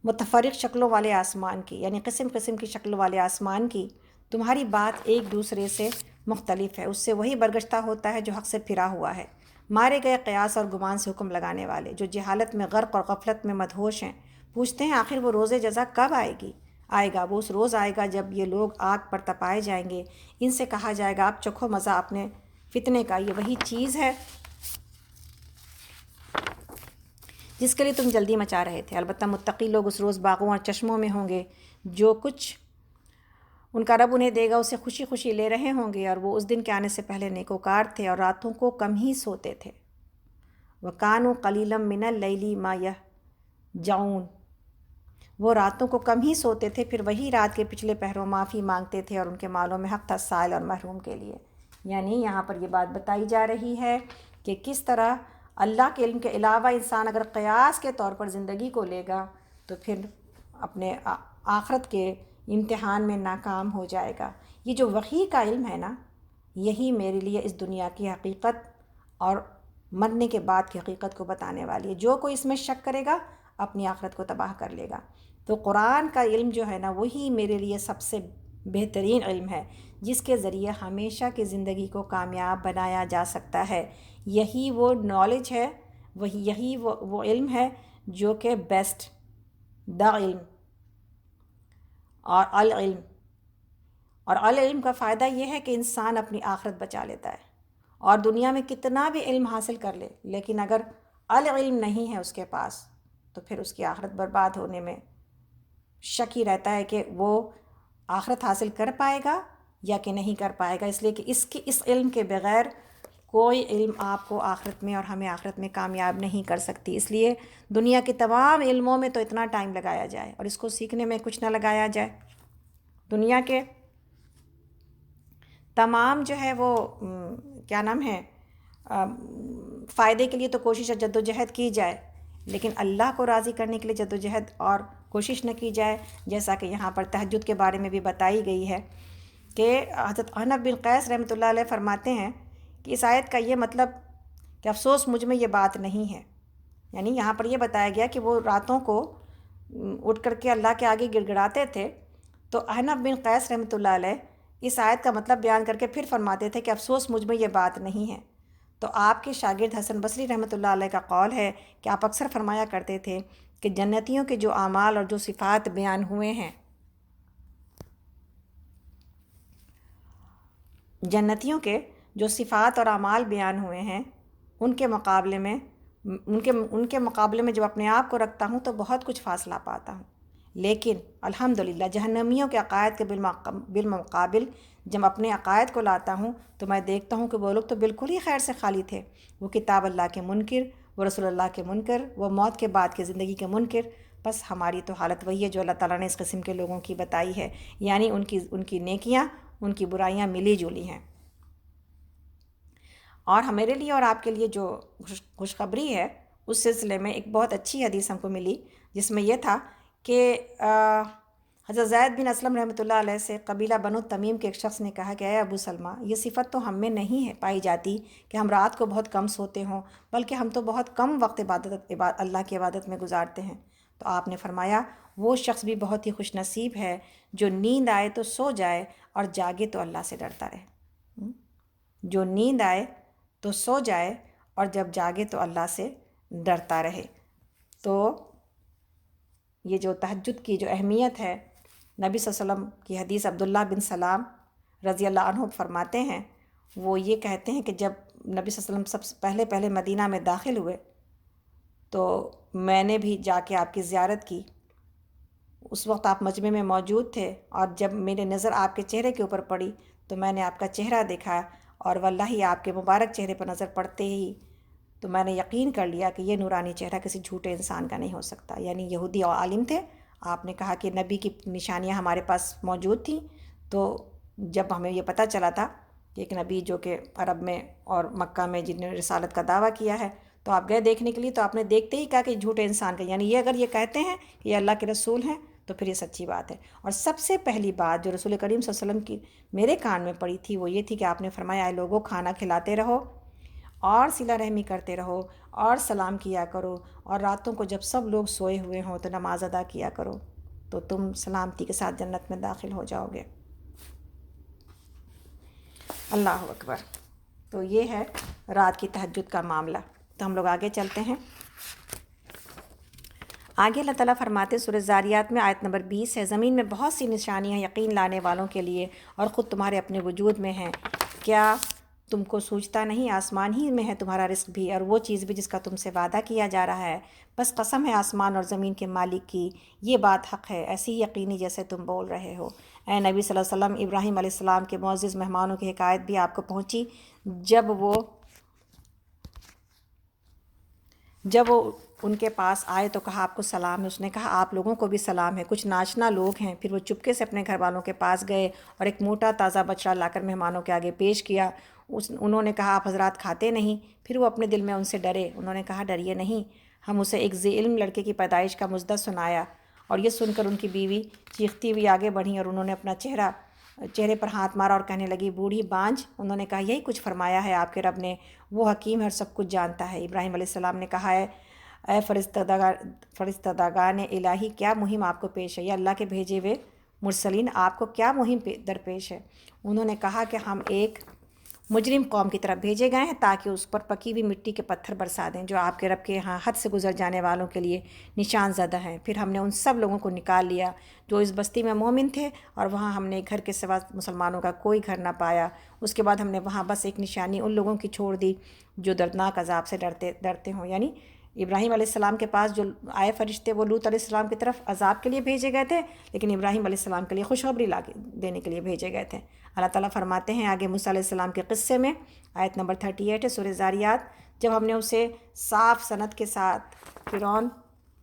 متفرق شکلوں والے آسمان کی، یعنی قسم قسم کی شکلوں والے آسمان کی، تمہاری بات ایک دوسرے سے مختلف ہے، اس سے وہی برگشتہ ہوتا ہے جو حق سے پھرا ہوا ہے۔ مارے گئے قیاس اور گمان سے حکم لگانے والے، جو جہالت میں غرق اور غفلت میں مدہوش ہیں، پوچھتے ہیں آخر وہ روز جزا کب آئے گا؟ وہ اس روز آئے گا جب یہ لوگ آگ پر تپائے جائیں گے۔ ان سے کہا جائے گا آپ چکھو مزہ اپنے فتنے کا، یہ وہی چیز ہے جس کے لیے تم جلدی مچا رہے تھے۔ البتہ متقی لوگ اس روز باغوں اور چشموں میں ہوں گے، جو کچھ ان کا رب انہیں دے گا اسے خوشی خوشی لے رہے ہوں گے، اور وہ اس دن کے آنے سے پہلے نیکوکار تھے اور راتوں کو کم ہی سوتے تھے۔ وَكَانُوا قَلِيلًا مِّنَ اللَّيْلِ مَا يَهْجَعُونَ، وہ راتوں کو کم ہی سوتے تھے، پھر وہی رات کے پچھلے پہروں معافی مانگتے تھے، اور ان کے مالوں میں حق تھا سائل اور محروم کے لیے۔ یعنی یہاں پر یہ بات بتائی جا رہی ہے کہ کس طرح اللہ کے علم کے علاوہ انسان اگر قیاس کے طور پر زندگی کو لے گا تو پھر اپنے آخرت کے امتحان میں ناکام ہو جائے گا۔ یہ جو وحی کا علم ہے نا، یہی میرے لیے اس دنیا کی حقیقت اور مرنے کے بعد کی حقیقت کو بتانے والی ہے۔ جو کوئی اس میں شک کرے گا اپنی آخرت کو تباہ کر لے گا۔ تو قرآن کا علم جو ہے نا، وہی میرے لیے سب سے بہترین علم ہے، جس کے ذریعے ہمیشہ کی زندگی کو کامیاب بنایا جا سکتا ہے۔ یہی وہ نالج ہے، یہی وہ علم ہے جو کہ بیسٹ، دا علم اور العلم، اور العلم کا فائدہ یہ ہے کہ انسان اپنی آخرت بچا لیتا ہے۔ اور دنیا میں کتنا بھی علم حاصل کر لے، لیکن اگر العلم نہیں ہے اس کے پاس تو پھر اس کی آخرت برباد ہونے میں شک ہی رہتا ہے کہ وہ آخرت حاصل کر پائے گا یا کہ نہیں کر پائے گا، اس لیے کہ اس علم کے بغیر کوئی علم آپ کو آخرت میں اور ہمیں آخرت میں کامیاب نہیں کر سکتی۔ اس لیے دنیا کے تمام علموں میں تو اتنا ٹائم لگایا جائے اور اس کو سیکھنے میں کچھ نہ لگایا جائے۔ دنیا کے تمام جو ہے وہ کیا نام ہے فائدے کے لیے تو کوشش اور جد و جہد کی جائے، لیکن اللہ کو راضی کرنے کے لیے جد و جہد اور کوشش نہ کی جائے۔ جیسا کہ یہاں پر تہجد کے بارے میں بھی بتائی گئی ہے کہ حضرت احنف بن قیس رحمۃ اللہ علیہ فرماتے ہیں کہ اس آیت کا یہ مطلب کہ افسوس مجھ میں یہ بات نہیں ہے، یعنی یہاں پر یہ بتایا گیا کہ وہ راتوں کو اٹھ کر کے اللہ کے آگے گڑ گڑاتے تھے، تو احنف بن قیس رحمۃ اللہ علیہ اس آیت کا مطلب بیان کر کے پھر فرماتے تھے کہ افسوس مجھ میں یہ بات نہیں ہے۔ تو آپ کے شاگرد حسن بصری رحمۃ اللہ علیہ کا قول ہے کہ آپ اکثر فرمایا کرتے تھے کہ جنتیوں کے جو اعمال اور جو صفات بیان ہوئے ہیں، جنتیوں کے جو صفات اور اعمال بیان ہوئے ہیں، ان کے مقابلے میں جب اپنے آپ کو رکھتا ہوں تو بہت کچھ فاصلہ پاتا ہوں، لیکن الحمدللہ جہنمیوں کے عقائد کے بالمقابل جب اپنے عقائد کو لاتا ہوں تو میں دیکھتا ہوں کہ وہ لوگ تو بالکل ہی خیر سے خالی تھے۔ وہ کتاب اللہ کے منکر، وہ رسول اللہ کے منکر، وہ موت کے بعد کی زندگی کے منکر۔ بس ہماری تو حالت وہی ہے جو اللہ تعالیٰ نے اس قسم کے لوگوں کی بتائی ہے، یعنی ان کی نیکیاں، ان کی برائیاں ملی جلی ہیں۔ اور میرے لیے اور آپ کے لیے جو خوشخبری ہے، اس سلسلے میں ایک بہت اچھی حدیث ہم کو ملی، جس میں یہ تھا کہ حضرت زید بن اسلم رحمۃ اللہ علیہ سے قبیلہ بنو تمیم کے ایک شخص نے کہا کہ اے ابو سلمہ، یہ صفت تو ہم میں نہیں ہے پائی جاتی کہ ہم رات کو بہت کم سوتے ہوں، بلکہ ہم تو بہت کم وقت اللہ کی عبادت میں گزارتے ہیں۔ تو آپ نے فرمایا وہ شخص بھی بہت ہی خوش نصیب ہے جو نیند آئے تو سو جائے اور جاگے تو اللہ سے ڈرتا رہے۔ جو نیند آئے تو سو جائے اور جب جاگے تو اللہ سے ڈرتا رہے۔ تو یہ جو تہجد کی جو اہمیت ہے، نبی صلی اللہ علیہ وسلم کی حدیث عبداللہ بن سلام رضی اللہ عنہ فرماتے ہیں، وہ یہ کہتے ہیں کہ جب نبی صلی اللہ علیہ وسلم سب سے پہلے مدینہ میں داخل ہوئے تو میں نے بھی جا کے آپ کی زیارت کی۔ اس وقت آپ مجمع میں موجود تھے، اور جب میری نظر آپ کے چہرے کے اوپر پڑی تو میں نے آپ کا چہرہ دیکھا، اور واللہ آپ کے مبارک چہرے پر نظر پڑتے ہی تو میں نے یقین کر لیا کہ یہ نورانی چہرہ کسی جھوٹے انسان کا نہیں ہو سکتا۔ یعنی یہودی اور عالم تھے، آپ نے کہا کہ نبی کی نشانیاں ہمارے پاس موجود تھیں، تو جب ہمیں یہ پتہ چلا تھا کہ ایک نبی جو کہ عرب میں اور مکہ میں جن نے رسالت کا دعویٰ کیا ہے، تو آپ گئے دیکھنے کے لیے، تو آپ نے دیکھتے ہی کہا کہ جھوٹے انسان کا، یعنی یہ اگر یہ کہتے ہیں کہ یہ اللہ کے رسول ہیں تو پھر یہ سچی بات ہے۔ اور سب سے پہلی بات جو رسول کریم صلی اللہ علیہ وسلم کی میرے کان میں پڑی تھی وہ یہ تھی کہ آپ نے فرمایا، اے لوگوں، کھانا کھلاتے رہو اور صلہ رحمی کرتے رہو اور سلام کیا کرو، اور راتوں کو جب سب لوگ سوئے ہوئے ہوں تو نماز ادا کیا کرو، تو تم سلامتی کے ساتھ جنت میں داخل ہو جاؤ گے۔ اللہ اکبر۔ تو یہ ہے رات کی تہجد کا معاملہ۔ تو ہم لوگ آگے چلتے ہیں۔ آگے اللہ تعالیٰ فرماتے سورہ زاریات میں آیت نمبر 20 ہے، زمین میں بہت سی نشانیاں یقین لانے والوں کے لیے اور خود تمہارے اپنے وجود میں ہیں، کیا تم کو سوچتا نہیں؟ آسمان ہی میں ہے تمہارا رزق بھی اور وہ چیز بھی جس کا تم سے وعدہ کیا جا رہا ہے، بس قسم ہے آسمان اور زمین کے مالک کی، یہ بات حق ہے، ایسی یقینی جیسے تم بول رہے ہو۔ اے نبی صلی اللہ علیہ وسلم، ابراہیم علیہ السلام کے معزز مہمانوں کی حکایت بھی آپ کو پہنچی، جب وہ ان کے پاس آئے تو کہا آپ کو سلام ہے، اس نے کہا آپ لوگوں کو بھی سلام ہے، کچھ ناشنا لوگ ہیں۔ پھر وہ چپکے سے اپنے گھر والوں کے پاس گئے اور ایک موٹا تازہ بچڑا لا کر مہمانوں کے آگے پیش کیا۔ انہوں نے کہا آپ حضرات کھاتے نہیں؟ پھر وہ اپنے دل میں ان سے ڈرے، انہوں نے کہا ڈریے نہیں، ہم اسے ایک ذی علم لڑکے کی پیدائش کا مزدہ سنایا۔ اور یہ سن کر ان کی بیوی چیختی ہوئی آگے بڑھی اور انہوں نے اپنا چہرے پر ہاتھ مارا اور کہنے لگی، بوڑھی بانجھ، انہوں نے کہا یہی کچھ فرمایا ہے آپ کے رب نے، وہ حکیم ہے اور سب کچھ جانتا ہے۔ ابراہیم علیہ السلام نے کہا ہے، اے فرشتگان الہی، کیا مہم آپ کو پیش ہے؟ یا اللہ کے بھیجے ہوئے مرسلین، آپ کو کیا مہم درپیش ہے؟ انہوں نے کہا کہ ہم ایک مجرم قوم کی طرف بھیجے گئے ہیں تاکہ اس پر پکی ہوئی مٹی کے پتھر برسا دیں جو آپ کے رب کے ہاں حد سے گزر جانے والوں کے لیے نشان زدہ ہیں۔ پھر ہم نے ان سب لوگوں کو نکال لیا جو اس بستی میں مومن تھے، اور وہاں ہم نے گھر کے سوا مسلمانوں کا کوئی گھر نہ پایا۔ اس کے بعد ہم نے وہاں بس ایک نشانی ان لوگوں کی چھوڑ دی جو دردناک عذاب سے ڈرتے ہوں۔ یعنی ابراہیم علیہ السلام کے پاس جو آئے فرشتے وہ لوط علیہ السلام کی طرف عذاب کے لیے بھیجے گئے تھے، لیکن ابراہیم علیہ السلام کے لیے خوشخبری دینے کے لیے بھیجے گئے تھے۔ اللہ تعالیٰ فرماتے ہیں آگے موسیٰ علیہ السلام کے قصے میں، آیت نمبر 38 ہے سورہ زاریات، جب ہم نے اسے صاف سند کے ساتھ فرعون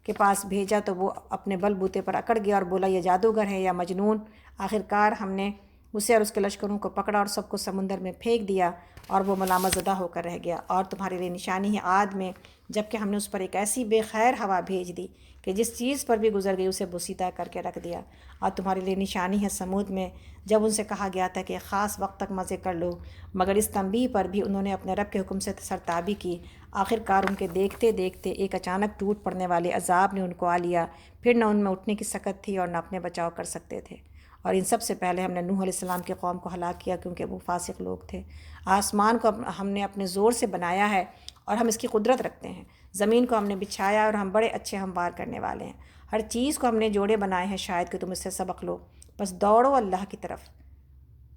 کے پاس بھیجا تو وہ اپنے بل بوتے پر اکڑ گیا اور بولا یہ جادوگر ہے یا مجنون۔ آخرکار ہم نے اسے اور اس کے لشکروں کو پکڑا اور سب کو سمندر میں پھینک دیا اور وہ ملامت زدہ ہو کر رہ گیا۔ اور تمہارے لیے نشانی ہے عاد میں، جبکہ ہم نے اس پر ایک ایسی بے خیر ہوا بھیج دی کہ جس چیز پر بھی گزر گئی اسے بوسیدہ کر کے رکھ دیا۔ اور تمہارے لیے نشانی ہے سمود میں، جب ان سے کہا گیا تھا کہ خاص وقت تک مزے کر لو، مگر اس تنبیہ پر بھی انہوں نے اپنے رب کے حکم سے سرتابی کی۔ آخرکار ان کے دیکھتے دیکھتے ایک اچانک ٹوٹ پڑنے والے عذاب نے ان کو آ لیا، پھر نہ ان میں اٹھنے کی سکت تھی اور نہ اپنے بچاؤ کر سکتے تھے۔ اور ان سب سے پہلے ہم نے نوح علیہ السلام کی قوم کو ہلاک کیا کیونکہ وہ فاسق لوگ تھے۔ آسمان کو ہم نے اپنے زور سے بنایا ہے اور ہم اس کی قدرت رکھتے ہیں، زمین کو ہم نے بچھایا اور ہم بڑے اچھے ہموار کرنے والے ہیں، ہر چیز کو ہم نے جوڑے بنائے ہیں شاید کہ تم اس سے سبق لو، بس دوڑو اللہ کی طرف،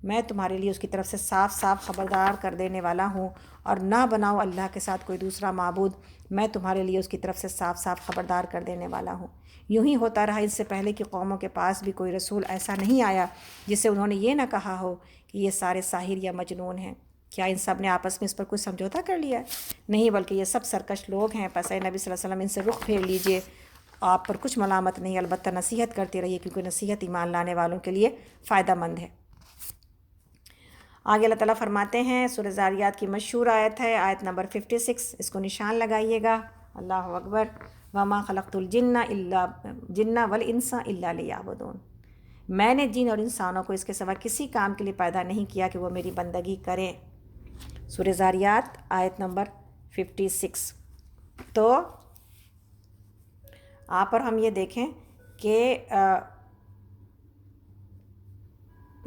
میں تمہارے لیے اس کی طرف سے صاف صاف خبردار کر دینے والا ہوں، اور نہ بناؤ اللہ کے ساتھ کوئی دوسرا معبود، میں تمہارے لیے اس کی طرف سے صاف صاف خبردار کر دینے والا ہوں۔ یوں ہی ہوتا رہا، اس سے پہلے کی قوموں کے پاس بھی کوئی رسول ایسا نہیں آیا جس سے انہوں نے یہ نہ کہا ہو کہ یہ سارے ساحر یا مجنون ہیں۔ کیا ان سب نے آپس میں اس پر کوئی سمجھوتا کر لیا ہے؟ نہیں، بلکہ یہ سب سرکش لوگ ہیں۔ پس اے نبی صلی اللہ علیہ وسلم ان سے رخ پھیر لیجئے، آپ پر کچھ ملامت نہیں، البتہ نصیحت کرتے رہیے کیونکہ نصیحت ایمان لانے والوں کے لیے فائدہ مند ہے۔ آگے اللہ تعالیٰ فرماتے ہیں، سورہ زاریات کی مشہور آیت ہے، آیت نمبر 56، اس کو نشان لگائیے گا، اللہ اکبر، وَمَا خَلَقْتُ الْجِنَّ وَالْإِنسَ إِلَّا لِيَعْبُدُونَ، میں نے جن اور انسانوں کو اس کے سوا کسی کام کے لیے پیدا نہیں کیا کہ وہ میری بندگی کریں۔ سورہ زاریات آیت نمبر 56۔ تو آپ اور ہم یہ دیکھیں کہ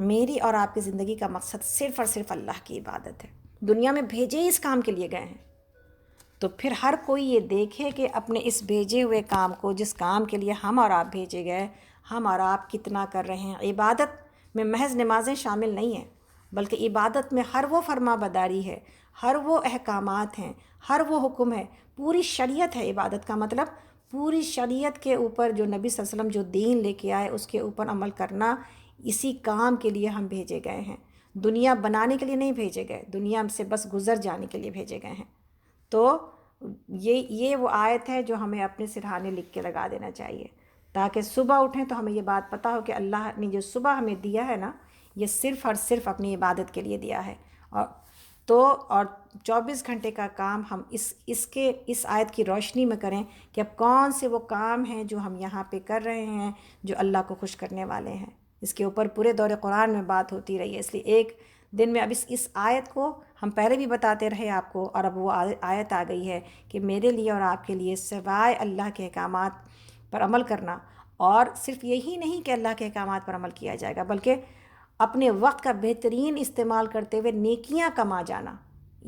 میری اور آپ کی زندگی کا مقصد صرف اور صرف اللہ کی عبادت ہے۔ دنیا میں بھیجے ہی اس کام کے لیے گئے ہیں، تو پھر ہر کوئی یہ دیکھے کہ اپنے اس بھیجے ہوئے کام کو، جس کام کے لیے ہم اور آپ بھیجے گئے، ہم اور آپ کتنا کر رہے ہیں۔ عبادت میں محض نمازیں شامل نہیں ہیں، بلکہ عبادت میں ہر وہ فرما برداری ہے، ہر وہ احکامات ہیں، ہر وہ حکم ہے، پوری شریعت ہے۔ عبادت کا مطلب پوری شریعت کے اوپر جو نبی صلی اللہ علیہ وسلم جو دین لے کے آئے اس کے اوپر عمل کرنا، اسی کام کے لیے ہم بھیجے گئے ہیں۔ دنیا بنانے کے لیے نہیں بھیجے گئے، دنیا سے بس گزر جانے کے لیے بھیجے گئے ہیں۔ تو یہ وہ آیت ہے جو ہمیں اپنے سرہانے لکھ کے لگا دینا چاہیے، تاکہ صبح اٹھیں تو ہمیں یہ بات پتہ ہو کہ اللہ نے جو صبح ہمیں دیا ہے نا، یہ صرف اور صرف اپنی عبادت کے لیے دیا ہے۔ اور 24 گھنٹے کا کام ہم اس آیت کی روشنی میں کریں کہ اب کون سے وہ کام ہیں جو ہم یہاں پہ کر رہے ہیں جو اللہ کو خوش کرنے والے ہیں۔ اس کے اوپر پورے دور قرآن میں بات ہوتی رہی ہے، اس لیے ایک دن میں اب اس آیت کو ہم پہلے بھی بتاتے رہے آپ کو، اور اب وہ آیت آ گئی ہے کہ میرے لیے اور آپ کے لیے سوائے اللہ کے احکامات پر عمل کرنا، اور صرف یہی نہیں کہ اللہ کے احکامات پر عمل کیا جائے گا، بلکہ اپنے وقت کا بہترین استعمال کرتے ہوئے نیکیاں کما جانا،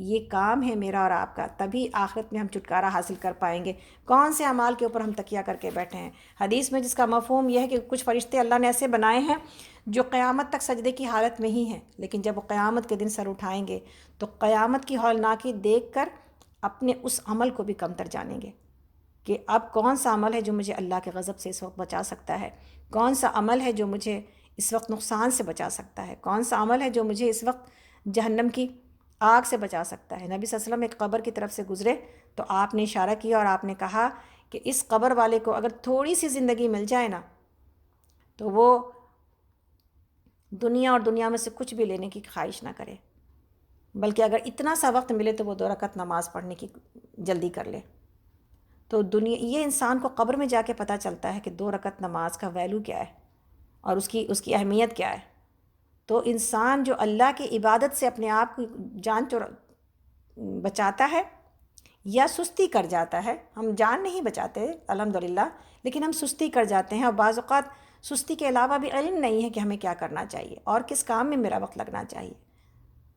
یہ کام ہے میرا اور آپ کا۔ تبھی آخرت میں ہم چھٹکارا حاصل کر پائیں گے۔ کون سے اعمال کے اوپر ہم تکیہ کر کے بیٹھے ہیں؟ حدیث میں جس کا مفہوم یہ ہے کہ کچھ فرشتے اللہ نے ایسے بنائے ہیں جو قیامت تک سجدے کی حالت میں ہی ہیں، لیکن جب وہ قیامت کے دن سر اٹھائیں گے تو قیامت کی ہولناکی دیکھ کر اپنے اس عمل کو بھی کمتر جانیں گے کہ اب کون سا عمل ہے جو مجھے اللہ کے غضب سے اس وقت بچا سکتا ہے، کون سا عمل ہے جو مجھے اس وقت نقصان سے بچا سکتا ہے، کون سا عمل ہے جو مجھے اس وقت جہنم کی آگ سے بچا سکتا ہے۔ نبی صلی اللہ علیہ وسلم ایک قبر کی طرف سے گزرے تو آپ نے اشارہ کیا اور آپ نے کہا کہ اس قبر والے کو اگر تھوڑی سی زندگی مل جائے نا تو وہ دنیا اور دنیا میں سے کچھ بھی لینے کی خواہش نہ کرے، بلکہ اگر اتنا سا وقت ملے تو وہ 2 رکعت نماز پڑھنے کی جلدی کر لے۔ تو یہ انسان کو قبر میں جا کے پتہ چلتا ہے کہ 2 رکعت نماز کا ویلیو کیا ہے اور اس کی اہمیت کیا ہے۔ تو انسان جو اللہ کی عبادت سے اپنے آپ کی جان بچاتا ہے یا سستی کر جاتا ہے، ہم جان نہیں بچاتے الحمدللہ، لیکن ہم سستی کر جاتے ہیں، اور بعض اوقات سستی کے علاوہ بھی علم نہیں ہے کہ ہمیں کیا کرنا چاہیے اور کس کام میں میرا وقت لگنا چاہیے۔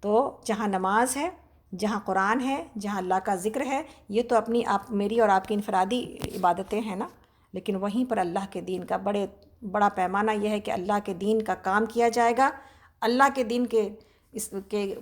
تو جہاں نماز ہے، جہاں قرآن ہے، جہاں اللہ کا ذکر ہے، یہ تو میری اور آپ کی انفرادی عبادتیں ہیں نا، لیکن وہیں پر اللہ کے دین کا بڑا پیمانہ یہ ہے کہ اللہ کے دین کا کام کیا جائے گا، اللہ کے دین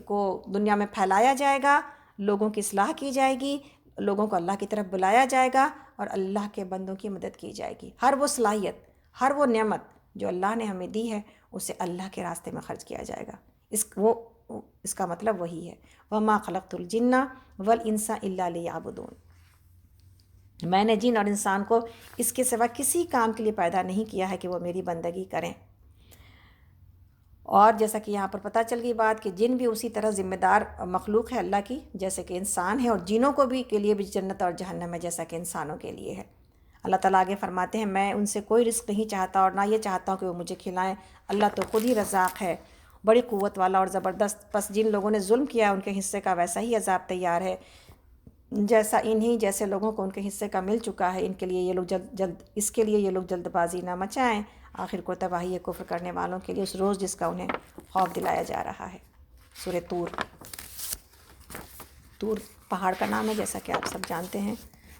کو دنیا میں پھیلایا جائے گا، لوگوں کی اصلاح کی جائے گی، لوگوں کو اللہ کی طرف بلایا جائے گا، اور اللہ کے بندوں کی مدد کی جائے گی۔ ہر وہ صلاحیت، ہر وہ نعمت جو اللہ نے ہمیں دی ہے اسے اللہ کے راستے میں خرچ کیا جائے گا۔ اس کا مطلب وہی ہے، وَمَا خَلَقْتُ الْجِنَّ وَالْإِنسَ إِلَّا لِيَعْبُدُونِ، میں نے جن اور انسان کو اس کے سوا کسی کام کے لیے پیدا نہیں کیا ہے کہ وہ میری بندگی کریں۔ اور جیسا کہ یہاں پر پتہ چل گئی بات کہ جن بھی اسی طرح ذمہ دار مخلوق ہے اللہ کی، جیسے کہ انسان ہے، اور جنوں کو بھی کے لیے بھی جنت اور جہنم ہے جیسا کہ انسانوں کے لیے ہے۔ اللہ تعالیٰ آگے فرماتے ہیں میں ان سے کوئی رزق نہیں چاہتا اور نہ یہ چاہتا ہوں کہ وہ مجھے کھلائیں، اللہ تو خود ہی رزاق ہے، بڑی قوت والا اور زبردست۔ پس جن لوگوں نے ظلم کیا ان کے حصے کا ویسا ہی عذاب تیار ہے جیسے لوگوں کو ان کے حصے کا مل چکا ہے۔ کے لیے یہ لوگ جلد بازی نہ مچائیں، آخر کو تباہی ہے کفر کرنے والوں کے لیے اس روز جس کا انہیں خوف دلایا جا رہا ہے۔ سورہ طور پہاڑ کا نام ہے جیسا کہ آپ سب جانتے ہیں،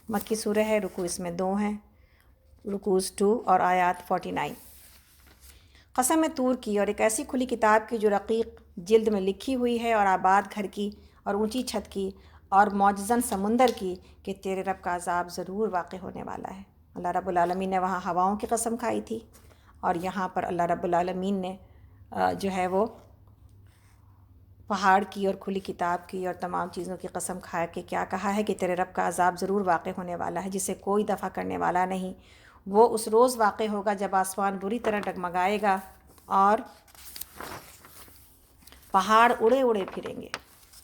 مکی سورہ ہے، رکوع اس میں 2 ہیں، رکوع 2 اور آیات 49۔ قسم ہے طور کی اور ایک ایسی کھلی کتاب کی جو رقیق جلد میں لکھی ہوئی ہے، اور آباد گھر کی اور اونچی چھت کی اور معجزن سمندر کی، کہ تیرے رب کا عذاب ضرور واقع ہونے والا ہے۔ اللہ رب العالمین نے وہاں ہواؤں کی قسم کھائی تھی، اور یہاں پر اللہ رب العالمین نے جو ہے وہ پہاڑ کی اور کھلی کتاب کی اور تمام چیزوں کی قسم کھا کے کیا کہا ہے کہ تیرے رب کا عذاب ضرور واقع ہونے والا ہے، جسے کوئی دفع کرنے والا نہیں۔ وہ اس روز واقع ہوگا جب آسمان بری طرح ڈگمگائے گا اور پہاڑ اڑے اڑے پھریں گے۔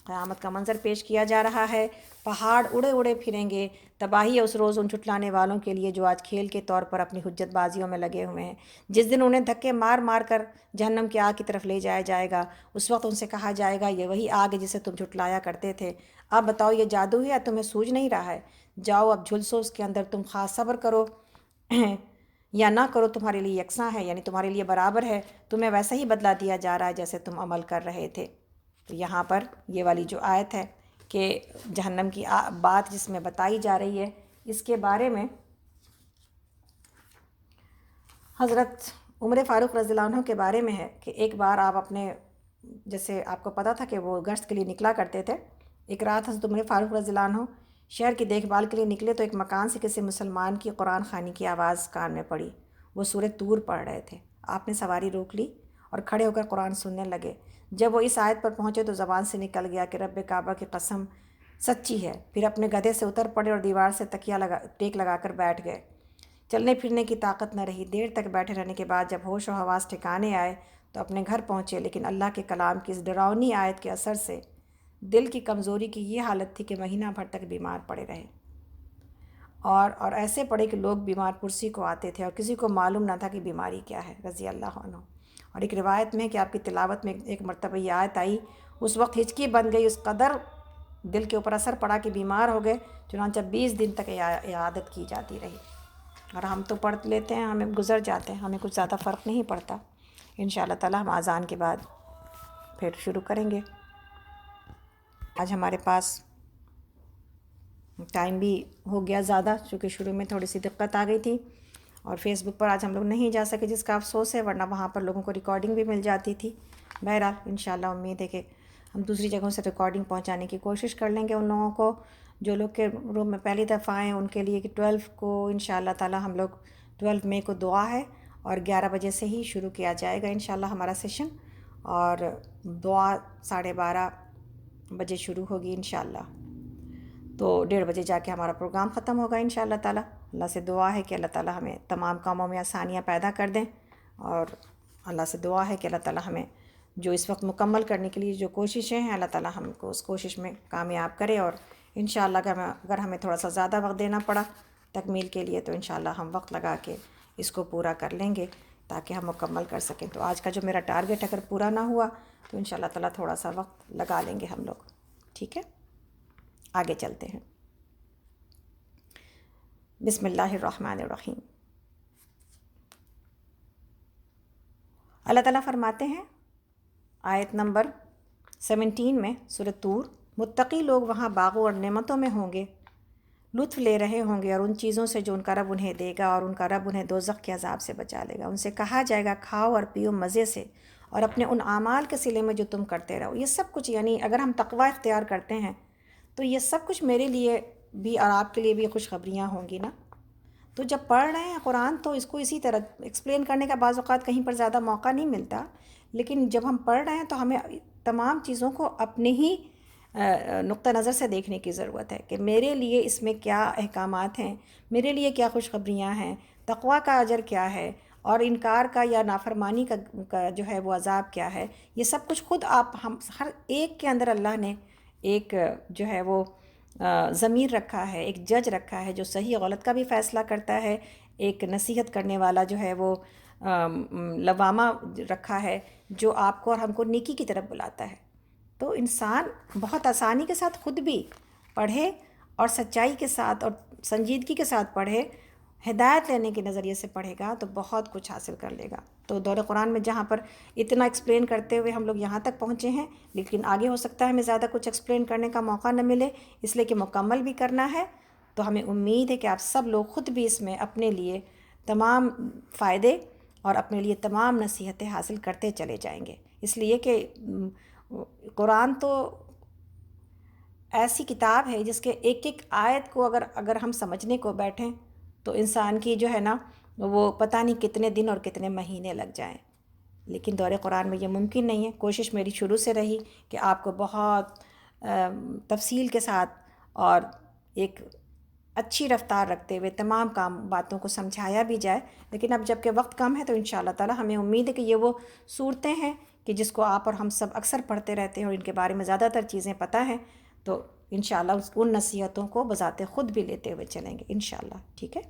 قیامت کا منظر پیش کیا جا رہا ہے، پہاڑ اڑے اڑے پھریں گے۔ تباہی ہے اس روز ان جھٹلانے والوں کے لیے جو آج کھیل کے طور پر اپنی حجت بازیوں میں لگے ہوئے ہیں۔ جس دن انہیں دھکے مار مار کر جہنم کی آگ کی طرف لے جایا جائے گا، اس وقت ان سے کہا جائے گا یہ وہی آگ ہے جسے تم جھٹلایا کرتے تھے، اب بتاؤ یہ جادو ہے یا تمہیں سوجھ نہیں رہا ہے؟ جاؤ اب جھلسو اس کے اندر، تم خاص صبر کرو یا نہ کرو تمہارے لیے یکساں ہے، یعنی تمہارے لیے برابر ہے، تمہیں ویسا ہی بدلہ دیا جا رہا ہے جیسے تم عمل کر رہے تھے۔ تو یہاں پر یہ والی جو آیت ہے کہ جہنم کی بات جس میں بتائی جا رہی ہے، اس کے بارے میں حضرت عمر فاروق رضی اللہ عنہ کے بارے میں ہے کہ ایک بار آپ اپنے، جیسے آپ کو پتہ تھا کہ وہ گشت کے لیے نکلا کرتے تھے، ایک رات حضرت عمر فاروق رضی اللہ عنہ شہر کی دیکھ بھال کے لیے نکلے تو ایک مکان سے کسی مسلمان کی قرآن خوانی کی آواز کان میں پڑی۔ وہ سورہ طور پڑھ رہے تھے۔ آپ نے سواری روک لی اور کھڑے ہو کر قرآن سننے لگے۔ جب وہ اس آیت پر پہنچے تو زبان سے نکل گیا کہ رب کعبہ کی قسم سچی ہے۔ پھر اپنے گدھے سے اتر پڑے اور دیوار سے تکیہ ٹیک لگا کر بیٹھ گئے۔ چلنے پھرنے کی طاقت نہ رہی۔ دیر تک بیٹھے رہنے کے بعد جب ہوش و حواس ٹھکانے آئے تو اپنے گھر پہنچے، لیکن اللہ کے کلام کی اس ڈراؤنی آیت کے اثر سے دل کی کمزوری کی یہ حالت تھی کہ مہینہ بھر تک بیمار پڑے رہے، اور ایسے پڑے کہ لوگ بیمار پرسی کو آتے تھے اور کسی کو معلوم نہ تھا کہ بیماری کیا ہے، رضی اللہ عنہ۔ اور ایک روایت میں کہ آپ کی تلاوت میں ایک مرتبہ یہ آیت آئی، اس وقت ہچکی بن گئی، اس قدر دل کے اوپر اثر پڑا کہ بیمار ہو گئے، چنانچہ 20 دن تک عیادت کی جاتی رہی۔ اور ہم تو پڑھ لیتے ہیں، ہمیں گزر جاتے ہیں، ہمیں کچھ زیادہ فرق نہیں پڑتا۔ انشاءاللہ تعالی ہم اذان کے بعد پھر شروع کریں گے۔ آج ہمارے پاس ٹائم بھی ہو گیا زیادہ، چونکہ شروع میں تھوڑی سی دقت آ گئی تھی، اور فیس بک پر آج ہم لوگ نہیں جا سکے، جس کا افسوس ہے، ورنہ وہاں پر لوگوں کو ریکارڈنگ بھی مل جاتی تھی۔ بہرحال انشاءاللہ امید ہے کہ ہم دوسری جگہوں سے ریکارڈنگ پہنچانے کی کوشش کر لیں گے ان لوگوں کو جو لوگ کے روم میں پہلی دفعہ آئیں، ان کے لیے کہ 12 کو انشاءاللہ تعالی ہم لوگ 12 مئی کو دعا ہے، اور 11 بجے سے ہی شروع کیا جائے گا انشاءاللہ ہمارا سیشن، اور دعا 12:30 بجے شروع ہوگی انشاءاللہ۔ تو 1:30 بجے جا کے ہمارا پروگرام ختم ہوگا انشاءاللہ تعالی۔ اللہ سے دعا ہے کہ اللہ تعالی ہمیں تمام کاموں میں آسانیاں پیدا کر دیں، اور اللہ سے دعا ہے کہ اللہ تعالی ہمیں جو اس وقت مکمل کرنے کے لیے جو کوششیں ہیں، اللہ تعالی ہم کو اس کوشش میں کامیاب کرے، اور انشاءاللہ اگر ہمیں تھوڑا سا زیادہ وقت دینا پڑا تکمیل کے لیے تو انشاءاللہ ہم وقت لگا کے اس کو پورا کر لیں گے تاکہ ہم مکمل کر سکیں۔ تو آج کا جو میرا ٹارگٹ اگر پورا نہ ہوا تو انشاءاللہ تعالی تھوڑا سا وقت لگا لیں گے ہم لوگ، ٹھیک ہے؟ آگے چلتے ہیں۔ بسم اللہ الرحمن الرحیم۔ اللہ تعالیٰ فرماتے ہیں آیت نمبر 17 میں سورۃ طور، متقی لوگ وہاں باغوں اور نعمتوں میں ہوں گے، لطف لے رہے ہوں گے اور ان چیزوں سے جو ان کا رب انہیں دے گا، اور ان کا رب انہیں دوزخ کے عذاب سے بچا لے گا۔ ان سے کہا جائے گا کھاؤ اور پیو مزے سے اور اپنے ان اعمال کے صلے میں جو تم کرتے رہو۔ یہ سب کچھ، یعنی اگر ہم تقوی اختیار کرتے ہیں تو یہ سب کچھ میرے لیے بھی اور آپ کے لیے بھی خوشخبریاں ہوں گی نا۔ تو جب پڑھ رہے ہیں قرآن تو اس کو اسی طرح ایکسپلین کرنے کا بعض اوقات کہیں پر زیادہ موقع نہیں ملتا، لیکن جب ہم پڑھ رہے ہیں تو ہمیں تمام چیزوں کو اپنے ہی نقطہ نظر سے دیکھنے کی ضرورت ہے کہ میرے لیے اس میں کیا احکامات ہیں، میرے لیے کیا خوشخبریاں ہیں، تقویٰ کا اجر کیا ہے، اور انکار کا یا نافرمانی کا جو ہے وہ عذاب کیا ہے۔ یہ سب کچھ خود ہم ہر ایک کے اندر اللہ نے ایک جو ہے وہ ضمیر رکھا ہے، ایک جج رکھا ہے جو صحیح غلط کا بھی فیصلہ کرتا ہے، ایک نصیحت کرنے والا جو ہے وہ لوامہ رکھا ہے جو آپ کو اور ہم کو نیکی کی طرف بلاتا ہے۔ تو انسان بہت آسانی کے ساتھ خود بھی پڑھے اور سچائی کے ساتھ اور سنجیدگی کے ساتھ پڑھے، ہدایت لینے کے نظریے سے پڑھے گا تو بہت کچھ حاصل کر لے گا۔ تو دور قرآن میں جہاں پر اتنا ایکسپلین کرتے ہوئے ہم لوگ یہاں تک پہنچے ہیں، لیکن آگے ہو سکتا ہے ہمیں زیادہ کچھ ایکسپلین کرنے کا موقع نہ ملے، اس لیے کہ مکمل بھی کرنا ہے۔ تو ہمیں امید ہے کہ آپ سب لوگ خود بھی اس میں اپنے لیے تمام فائدے اور اپنے لیے تمام نصیحتیں حاصل کرتے چلے جائیں گے، اس لیے کہ قرآن تو ایسی کتاب ہے جس کے ایک ایک آیت کو اگر ہم سمجھنے کو بیٹھیں تو انسان کی جو ہے نا وہ پتہ نہیں کتنے دن اور کتنے مہینے لگ جائیں، لیکن دور قرآن میں یہ ممکن نہیں ہے۔ کوشش میری شروع سے رہی کہ آپ کو بہت تفصیل کے ساتھ اور ایک اچھی رفتار رکھتے ہوئے تمام باتوں کو سمجھایا بھی جائے، لیکن اب جب کہ وقت کم ہے تو انشاءاللہ تعالی ہمیں امید ہے کہ یہ وہ صورتیں ہیں کہ جس کو آپ اور ہم سب اکثر پڑھتے رہتے ہیں اور ان کے بارے میں زیادہ تر چیزیں پتہ ہیں، تو انشاءاللہ ان نصیحتوں کو بذات خود بھی لیتے ہوئے چلیں گے انشاءاللہ، ٹھیک ہے؟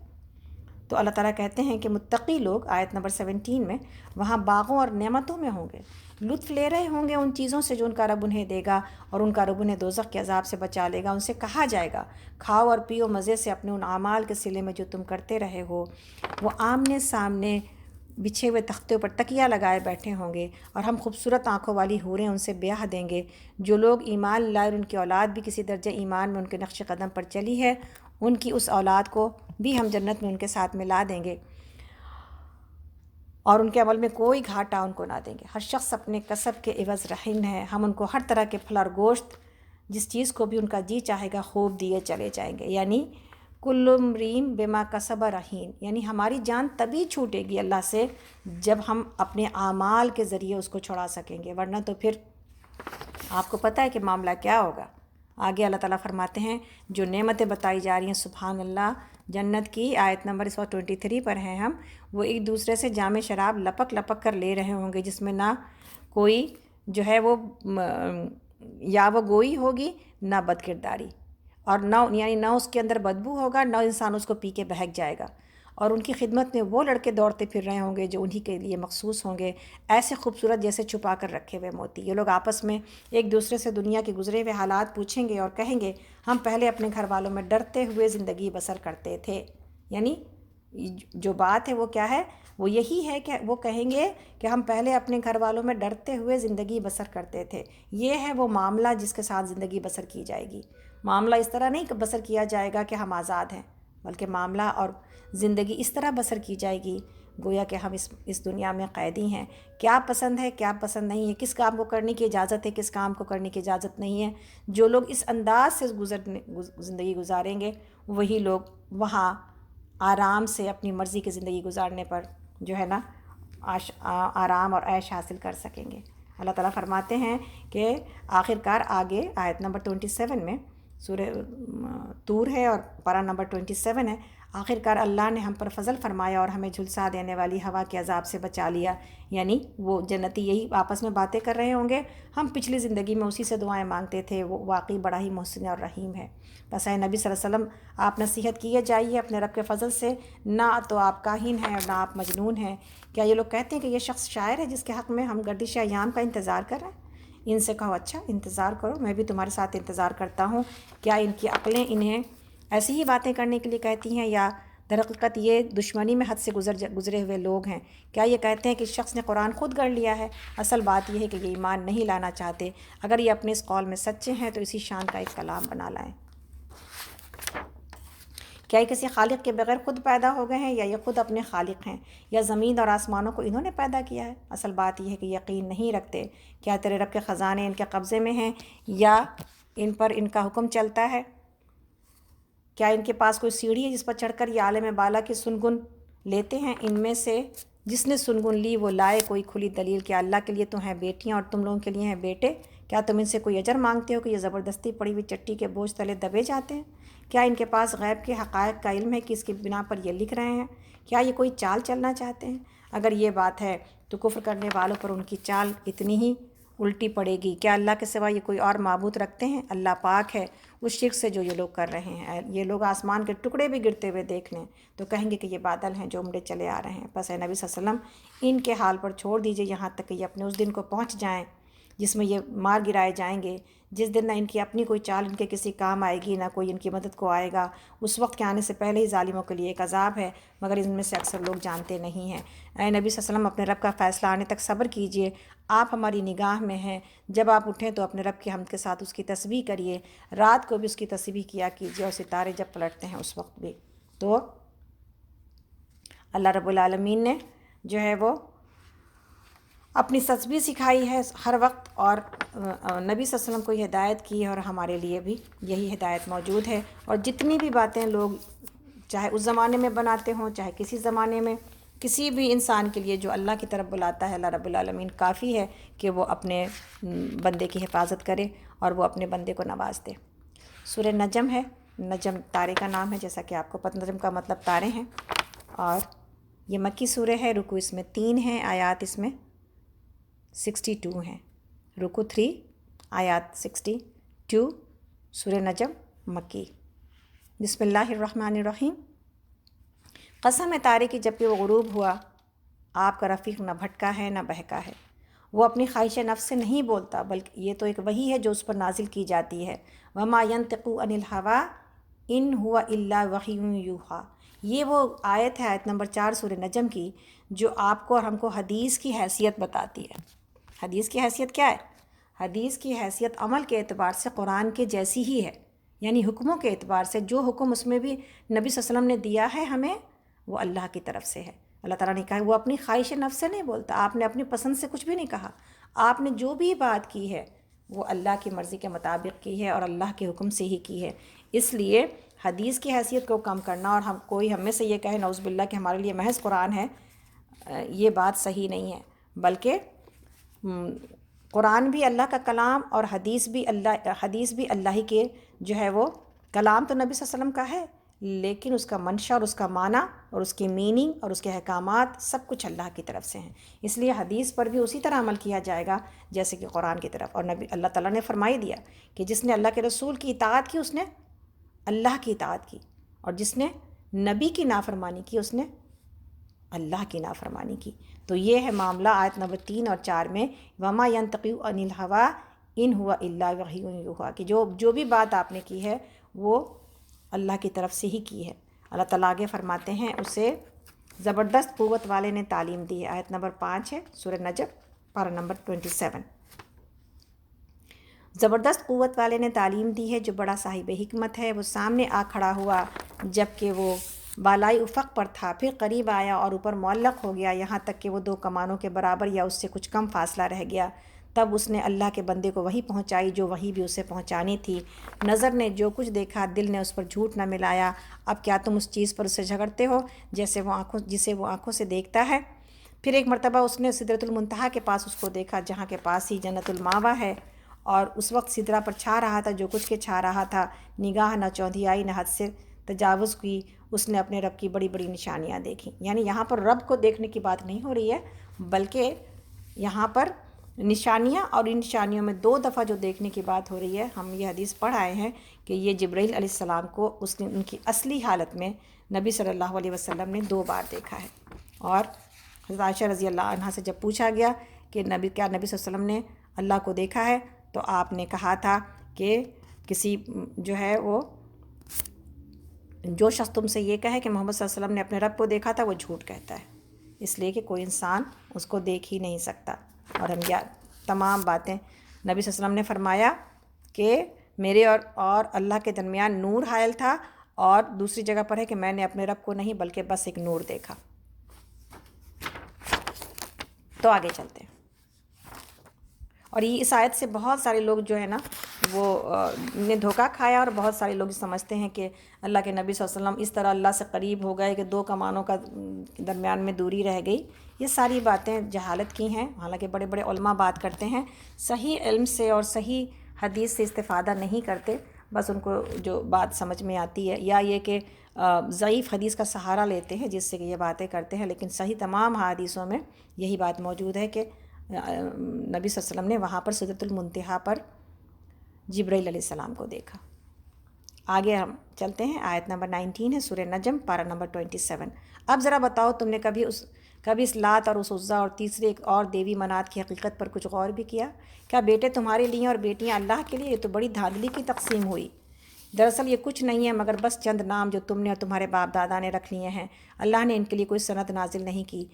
تو اللہ تعالیٰ کہتے ہیں کہ متقی لوگ آیت نمبر 17 میں وہاں باغوں اور نعمتوں میں ہوں گے، لطف لے رہے ہوں گے ان چیزوں سے جو ان کا رب انہیں دے گا، اور ان کا رب انہیں دوزخ کے عذاب سے بچا لے گا۔ ان سے کہا جائے گا کھاؤ اور پیو مزے سے اپنے ان اعمال کے صلے میں جو تم کرتے رہے ہو۔ وہ آمنے سامنے بچھے ہوئے تختوں پر تکیہ لگائے بیٹھے ہوں گے، اور ہم خوبصورت آنکھوں والی حوریں ان سے بیاہ دیں گے۔ جو لوگ ایمان لائے اور ان کی اولاد بھی کسی درجہ ایمان میں ان کے نقش قدم پر چلی ہے، ان کی اس اولاد کو بھی ہم جنت میں ان کے ساتھ ملا دیں گے، اور ان کے عمل میں کوئی گھاٹا ان کو نہ دیں گے۔ ہر شخص اپنے کسب کے عوض رہین ہے، ہم ان کو ہر طرح کے پھل اور گوشت، جس چیز کو بھی ان کا جی چاہے گا، خوب دیے چلے جائیں گے۔ یعنی کل امرئ بما کسب رہین، یعنی ہماری جان تبھی چھوٹے گی اللہ سے جب ہم اپنے اعمال کے ذریعے اس کو چھڑا سکیں گے، ورنہ تو پھر آپ کو پتہ ہے کہ معاملہ کیا ہوگا۔ آگے اللہ تعالیٰ فرماتے ہیں جو نعمتیں بتائی جا رہی ہیں سبحان اللہ جنت کی، آیت نمبر اس وقت 23 پر ہیں ہم، وہ ایک دوسرے سے جام شراب لپک لپک کر لے رہے ہوں گے، جس میں نہ کوئی جو ہے وہ یا وہ گوئی ہوگی نہ بد کرداری، اور نہ یعنی نہ اس کے اندر بدبو ہوگا، نہ انسان اس کو پی کے بہک جائے گا، اور ان کی خدمت میں وہ لڑکے دوڑتے پھر رہے ہوں گے جو انہی کے لیے مخصوص ہوں گے، ایسے خوبصورت جیسے چھپا کر رکھے ہوئے موتی۔ یہ لوگ آپس میں ایک دوسرے سے دنیا کے گزرے ہوئے حالات پوچھیں گے اور کہیں گے ہم پہلے اپنے گھر والوں میں ڈرتے ہوئے زندگی بسر کرتے تھے۔ یعنی جو بات ہے وہ کیا ہے، وہ یہی ہے کہ وہ کہیں گے کہ ہم پہلے اپنے گھر والوں میں ڈرتے ہوئے زندگی بسر کرتے تھے۔ یہ ہے وہ معاملہ جس کے ساتھ زندگی بسر کی جائے گی۔ معاملہ اس طرح نہیں کہ بسر کیا جائے گا کہ ہم آزاد ہیں، بلکہ معاملہ اور زندگی اس طرح بسر کی جائے گی گویا کہ ہم اس دنیا میں قیدی ہیں۔ کیا پسند ہے کیا پسند نہیں ہے، کس کام کو کرنے کی اجازت ہے کس کام کو کرنے کی اجازت نہیں ہے، جو لوگ اس انداز سے زندگی گزاریں گے وہی لوگ وہاں آرام سے اپنی مرضی کی زندگی گزارنے پر جو ہے نا آرام اور عیش حاصل کر سکیں گے۔ اللہ تعالیٰ فرماتے ہیں کہ آخر کار آگے آیت نمبر 27 میں، سورہ طور ہے اور پارہ نمبر 27 ہے، آخر کار اللہ نے ہم پر فضل فرمایا اور ہمیں جھلسا دینے والی ہوا کے عذاب سے بچا لیا۔ یعنی وہ جنتی یہی آپس میں باتیں کر رہے ہوں گے، ہم پچھلی زندگی میں اسی سے دعائیں مانگتے تھے، وہ واقعی بڑا ہی محسن اور رحیم ہے۔ بس اے نبی صلی اللہ علیہ وسلم آپ نصیحت کیے جائیے اپنے رب کے فضل سے، نہ تو آپ کاہن ہیں اور نہ آپ مجنون ہیں۔ کیا یہ لوگ کہتے ہیں کہ یہ شخص شاعر ہے جس کے حق میں ہم گردش ایام کا انتظار کر رہے ہیں؟ ان سے کہو اچھا انتظار کرو، میں بھی تمہارے ساتھ انتظار کرتا ہوں۔ کیا ان کی عقلیں انہیں ایسی ہی باتیں کرنے کے لیے کہتی ہیں، یا درحقیقت یہ دشمنی میں حد سے گزرے ہوئے لوگ ہیں؟ کیا یہ کہتے ہیں کہ اس شخص نے قرآن خود گڑھ لیا ہے؟ اصل بات یہ ہے کہ یہ ایمان نہیں لانا چاہتے۔ اگر یہ اپنے اس قول میں سچے ہیں تو اسی شان کا ایک کلام بنا لائیں۔ کیا یہ کسی خالق کے بغیر خود پیدا ہو گئے ہیں، یا یہ خود اپنے خالق ہیں، یا زمین اور آسمانوں کو انہوں نے پیدا کیا ہے؟ اصل بات یہ ہے کہ یقین نہیں رکھتے۔ کیا تیرے رب کے خزانے ان کے قبضے میں ہیں، یا ان پر ان کا حکم چلتا ہے؟ کیا ان کے پاس کوئی سیڑھی ہے جس پر چڑھ کر یہ عالم بالا کی سنگن لیتے ہیں؟ ان میں سے جس نے سنگن لی وہ لائے کوئی کھلی دلیل۔ کیا اللہ کے لیے تو ہیں بیٹیاں اور تم لوگوں کے لیے ہیں بیٹے؟ کیا تم ان سے کوئی اجر مانگتے ہو کہ یہ زبردستی پڑی ہوئی چٹی کے بوجھ تلے دبے جاتے ہیں؟ کیا ان کے پاس غیب کے حقائق کا علم ہے کہ اس کی بنا پر یہ لکھ رہے ہیں؟ کیا یہ کوئی چال چلنا چاہتے ہیں؟ اگر یہ بات ہے تو کفر کرنے والوں پر ان کی چال اتنی ہی الٹی پڑے گی۔ کیا اللہ کے سوا یہ کوئی اور معبود رکھتے ہیں؟ اللہ پاک ہے اس شرک سے جو یہ لوگ کر رہے ہیں۔ یہ لوگ آسمان کے ٹکڑے بھی گرتے ہوئے دیکھ لیں تو کہیں گے کہ یہ بادل ہیں جو امڑے چلے آ رہے ہیں۔ بس اے نبی صلی اللہ علیہ وسلم ان کے حال پر چھوڑ دیجئے یہاں تک کہ یہ اپنے اس دن کو پہنچ جائیں جس میں یہ مار گرائے جائیں گے، جس دن نہ ان کی اپنی کوئی چال ان کے کسی کام آئے گی، نہ کوئی ان کی مدد کو آئے گا۔ اس وقت کے آنے سے پہلے ہی ظالموں کے لیے ایک عذاب ہے، مگر ان میں سے اکثر لوگ جانتے نہیں ہیں۔ اے نبی صلی اللہ علیہ وسلم اپنے رب کا فیصلہ آنے تک صبر کیجئے، آپ ہماری نگاہ میں ہیں۔ جب آپ اٹھیں تو اپنے رب کی حمد کے ساتھ اس کی تسبیح کریے، رات کو بھی اس کی تسبیح کیا کیجئے، اور ستارے جب پلٹتے ہیں اس وقت بھی۔ تو اللہ رب العالمین نے جو ہے وہ اپنی تسبیح سکھائی ہے ہر وقت، اور نبی صلی اللہ علیہ وسلم کو یہ ہدایت کی ہے، اور ہمارے لیے بھی یہی ہدایت موجود ہے۔ اور جتنی بھی باتیں لوگ چاہے اس زمانے میں بناتے ہوں چاہے کسی زمانے میں، کسی بھی انسان کے لیے جو اللہ کی طرف بلاتا ہے اللہ رب العالمین کافی ہے کہ وہ اپنے بندے کی حفاظت کرے اور وہ اپنے بندے کو نواز دے۔ سورہ نجم ہے، نجم تارے کا نام ہے، جیسا کہ آپ کو پتہ، نجم کا مطلب تارے ہیں، اور یہ مکی سورہ ہے۔ رکوع اس میں 3 ہیں، آیات اس میں 62 ہیں۔ رکوع 3 آیات 62، سورہ نجم مکی۔ بسم اللہ الرحمن الرحیم۔ قسم ہے تارے کی جب کہ وہ غروب ہوا، آپ کا رفیق نہ بھٹکا ہے نہ بہکا ہے، وہ اپنی خواہش نفس سے نہیں بولتا بلکہ یہ تو ایک وحی ہے جو اس پر نازل کی جاتی ہے۔ وما ينطق عن الهوى ان هو الا وحی یوحیٰ، یہ وہ آیت ہے، آیت نمبر 4 سورہ نجم کی، جو آپ کو اور ہم کو حدیث کی حیثیت بتاتی ہے۔ حدیث کی حیثیت کیا ہے؟ حدیث کی حیثیت عمل کے اعتبار سے قرآن کے جیسی ہی ہے، یعنی حکموں کے اعتبار سے جو حکم اس میں بھی نبی صلی اللہ علیہ وسلم نے دیا ہے ہمیں، وہ اللہ کی طرف سے ہے۔ اللہ تعالیٰ نے کہا، وہ اپنی خواہش نفس سے نہیں بولتا، آپ نے اپنی پسند سے کچھ بھی نہیں کہا، آپ نے جو بھی بات کی ہے وہ اللہ کی مرضی کے مطابق کی ہے اور اللہ کے حکم سے ہی کی ہے۔ اس لیے حدیث کی حیثیت کو کم کرنا اور ہم میں سے یہ کہے نعوذ باللہ کہ ہمارے لیے محض قرآن ہے، یہ بات صحیح نہیں ہے، بلکہ قرآن بھی اللہ کا کلام اور حدیث بھی اللہ ہی کے جو ہے وہ کلام تو نبی صلی اللہ علیہ وسلم کا ہے، لیکن اس کا منشا اور اس کا معنی اور اس کی میننگ اور اس کے احکامات سب کچھ اللہ کی طرف سے ہیں۔ اس لیے حدیث پر بھی اسی طرح عمل کیا جائے گا جیسے کہ قرآن کی طرف۔ اور اللہ تعالیٰ نے فرمائی دیا کہ جس نے اللہ کے رسول کی اطاعت کی اس نے اللہ کی اطاعت کی، اور جس نے نبی کی نافرمانی کی اس نے اللہ کی نافرمانی کی۔ تو یہ ہے معاملہ آیت نمبر 3 اور 4 میں، وما ينطق عن الهوى ان هو الا وحی یوحی، کہ جو بھی بات آپ نے کی ہے وہ اللہ کی طرف سے ہی کی ہے۔ اللہ تعالیٰ آگے فرماتے ہیں، اسے زبردست قوت والے نے تعلیم دی ہے۔ آیت نمبر 5 ہے سورہ نجم، پارہ نمبر 27۔ زبردست قوت والے نے تعلیم دی ہے جو بڑا صاحب حکمت ہے، وہ سامنے آ کھڑا ہوا جب کہ وہ بالائی افق پر تھا، پھر قریب آیا اور اوپر معلق ہو گیا، یہاں تک کہ وہ 2 کمانوں کے برابر یا اس سے کچھ کم فاصلہ رہ گیا۔ تب اس نے اللہ کے بندے کو وحی پہنچائی جو وحی بھی اسے پہنچانی تھی۔ نظر نے جو کچھ دیکھا دل نے اس پر جھوٹ نہ ملایا۔ اب کیا تم اس چیز پر اسے جھگڑتے ہو جسے وہ آنکھوں سے دیکھتا ہے؟ پھر ایک مرتبہ اس نے سدرۃ المنتہا کے پاس اس کو دیکھا، جہاں کے پاس ہی جنت الماوا ہے، اور اس وقت سدرہ پر چھا رہا تھا جو کچھ کے چھا رہا تھا۔ نگاہ نہ چوندھیائی نہ حد سے تجاوز کی، اس نے اپنے رب کی بڑی بڑی نشانیاں دیکھیں۔ یعنی یہاں پر رب کو دیکھنے کی بات نہیں ہو رہی ہے، بلکہ یہاں پر نشانیاں، اور ان نشانیوں میں 2 دفعہ جو دیکھنے کی بات ہو رہی ہے، ہم یہ حدیث پڑھ آئے ہیں کہ یہ جبرائیل علیہ السلام کو اس نے ان کی اصلی حالت میں نبی صلی اللہ علیہ وسلم نے 2 بار دیکھا ہے۔ اور حضرت عائشہ رضی اللہ عنہا سے جب پوچھا گیا کہ نبی صلی اللہ علیہ وسلم نے اللہ کو دیکھا ہے، تو آپ نے کہا تھا کہ کسی جو ہے وہ جو شخص تم سے یہ کہے کہ محمد صلی اللہ علیہ وسلم نے اپنے رب کو دیکھا تھا وہ جھوٹ کہتا ہے، اس لیے کہ کوئی انسان اس کو دیکھ ہی نہیں سکتا۔ اور ہم تمام باتیں نبی صلی اللہ علیہ وسلم نے فرمایا کہ میرے اور اللہ کے درمیان نور حائل تھا، اور دوسری جگہ پر ہے کہ میں نے اپنے رب کو نہیں بلکہ بس ایک نور دیکھا۔ تو آگے چلتے ہیں، اور یہ اس آیت سے بہت سارے لوگ جو ہے نا وہ نے دھوکہ کھایا، اور بہت سارے لوگ سمجھتے ہیں کہ اللہ کے نبی صلی اللہ علیہ وسلم اس طرح اللہ سے قریب ہو گئے کہ 2 کمانوں کا درمیان میں دوری رہ گئی۔ یہ ساری باتیں جہالت کی ہیں، حالانکہ بڑے بڑے علماء بات کرتے ہیں، صحیح علم سے اور صحیح حدیث سے استفادہ نہیں کرتے، بس ان کو جو بات سمجھ میں آتی ہے، یا یہ کہ ضعیف حدیث کا سہارا لیتے ہیں جس سے کہ یہ باتیں کرتے ہیں، لیکن صحیح تمام حدیثوں میں یہی بات موجود ہے کہ نبی صلی اللہ علیہ وسلم نے وہاں پر سدرۃ المنتہا پر جبرائیل علیہ السلام کو دیکھا۔ آگے ہم چلتے ہیں، آیت نمبر 19 ہے سورہ نجم، پارہ نمبر 27۔ اب ذرا بتاؤ تم نے کبھی اس لات اور اس عزیٰ اور تیسری ایک اور دیوی منات کی حقیقت پر کچھ غور بھی کیا؟ کیا بیٹے تمہارے لیے اور بیٹیاں اللہ کے لیے؟ یہ تو بڑی دھاندلی کی تقسیم ہوئی۔ دراصل یہ کچھ نہیں ہے مگر بس چند نام جو تم نے اور تمہارے باپ دادا نے رکھ لیے ہیں، اللہ نے ان کے لیے کوئی سند نازل نہیں کی۔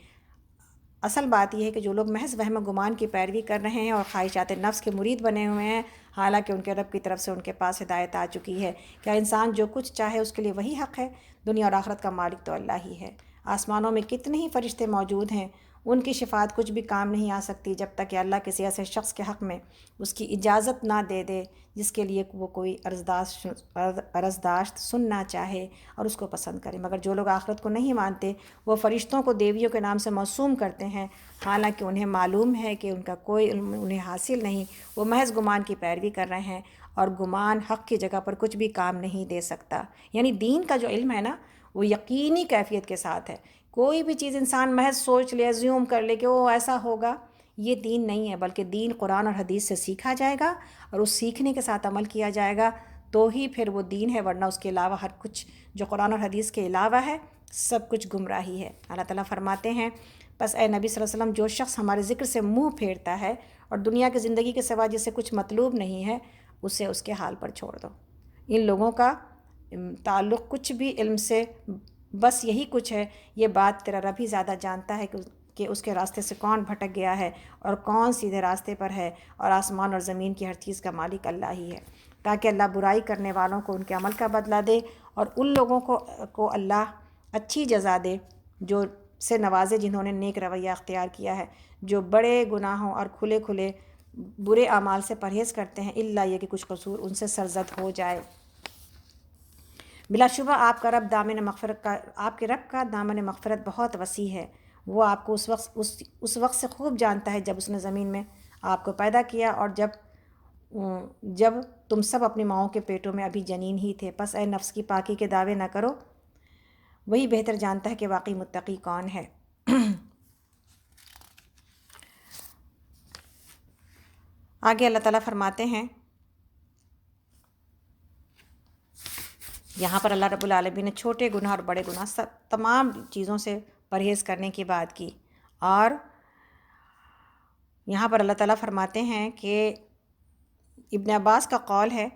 اصل بات یہ ہے کہ جو لوگ محض وہم و گمان کی پیروی کر رہے ہیں اور خواہشات نفس کے مرید بنے ہوئے ہیں، حالانکہ ان کے رب کی طرف سے ان کے پاس ہدایت آ چکی ہے۔ کیا انسان جو کچھ چاہے اس کے لیے وہی حق ہے؟ دنیا اور آخرت کا مالک تو اللہ ہی ہے۔ آسمانوں میں کتنے ہی فرشتے موجود ہیں، ان کی شفاعت کچھ بھی کام نہیں آ سکتی جب تک کہ اللہ کسی ایسے شخص کے حق میں اس کی اجازت نہ دے دے جس کے لیے وہ کوئی عرضداشت سننا چاہے اور اس کو پسند کرے۔ مگر جو لوگ آخرت کو نہیں مانتے وہ فرشتوں کو دیویوں کے نام سے موسوم کرتے ہیں، حالانکہ انہیں معلوم ہے کہ ان کا کوئی علم انہیں حاصل نہیں، وہ محض گمان کی پیروی کر رہے ہیں، اور گمان حق کی جگہ پر کچھ بھی کام نہیں دے سکتا۔ یعنی دین کا جو علم ہے نا وہ یقینی کیفیت کے ساتھ ہے۔ کوئی بھی چیز انسان محض سوچ لے، ایزیوم کر لے کہ وہ ایسا ہوگا، یہ دین نہیں ہے، بلکہ دین قرآن اور حدیث سے سیکھا جائے گا، اور اس سیکھنے کے ساتھ عمل کیا جائے گا تو ہی پھر وہ دین ہے، ورنہ اس کے علاوہ ہر کچھ جو قرآن اور حدیث کے علاوہ ہے سب کچھ گمراہی ہے۔ اللہ تعالیٰ فرماتے ہیں، بس اے نبی صلی اللہ علیہ وسلم، جو شخص ہمارے ذکر سے منہ پھیرتا ہے اور دنیا کی زندگی کے سوا جس سے کچھ مطلوب نہیں ہے، اسے اس کے حال پر چھوڑ دو۔ ان لوگوں کا تعلق کچھ بھی علم سے بس یہی کچھ ہے، یہ بات تیرا رب ہی زیادہ جانتا ہے کہ اس کے راستے سے کون بھٹک گیا ہے اور کون سیدھے راستے پر ہے، اور آسمان اور زمین کی ہر چیز کا مالک اللہ ہی ہے، تاکہ اللہ برائی کرنے والوں کو ان کے عمل کا بدلہ دے، اور ان لوگوں کو اللہ اچھی جزا دے جو سے نوازے جنہوں نے نیک رویہ اختیار کیا ہے، جو بڑے گناہوں اور کھلے کھلے برے اعمال سے پرہیز کرتے ہیں، الا یہ کہ کچھ قصور ان سے سرزد ہو جائے۔ بلا شبہ آپ کے رب کا دامن مغفرت بہت وسیع ہے، وہ آپ کو اس وقت سے خوب جانتا ہے جب اس نے زمین میں آپ کو پیدا کیا، اور جب تم سب اپنی ماؤں کے پیٹوں میں ابھی جنین ہی تھے، پس اے نفس کی پاکی کے دعوے نہ کرو، وہی بہتر جانتا ہے کہ واقعی متقی کون ہے۔ آگے اللہ تعالیٰ فرماتے ہیں، یہاں پر اللہ رب العالمین نے چھوٹے گناہ اور بڑے گناہ سب تمام چیزوں سے پرہیز کرنے کی بات کی، اور یہاں پر اللہ تعالیٰ فرماتے ہیں کہ ابن عباس کا قول ہے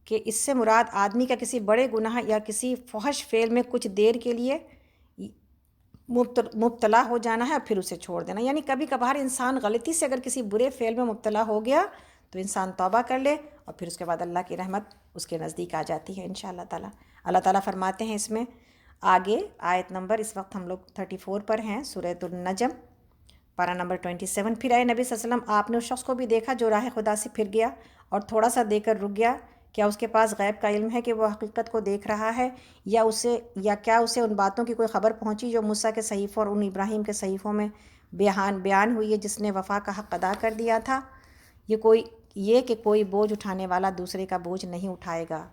کہ اس سے مراد آدمی کا کسی بڑے گناہ یا کسی فحش فعل میں کچھ دیر کے لیے مبتلا ہو جانا ہے اور پھر اسے چھوڑ دینا، یعنی کبھی کبھار انسان غلطی سے اگر کسی برے فعل میں مبتلا ہو گیا تو انسان توبہ کر لے، اور پھر اس کے بعد اللہ کی رحمت اس کے نزدیک آ جاتی ہے انشاءاللہ تعالیٰ۔ اللہ تعالیٰ فرماتے ہیں اس میں آگے آیت نمبر، اس وقت ہم لوگ 34 پر ہیں، سورۃ النجم، پارہ نمبر 27۔ پھر اے نبی صلی اللہ علیہ وسلم، آپ نے اس شخص کو بھی دیکھا جو راہ خدا سے پھر گیا اور تھوڑا سا دے کر رک گیا، کیا اس کے پاس غیب کا علم ہے کہ وہ حقیقت کو دیکھ رہا ہے، یا کیا اسے ان باتوں کی کوئی خبر پہنچی جو موسیٰ کے صحیفوں اور ان ابراہیم کے صحیفوں میں بیان ہوئی ہے، جس نے وفا کا حق ادا کر دیا تھا؟ یہ کہ کوئی بوجھ اٹھانے والا دوسرے کا بوجھ نہیں اٹھائے گا،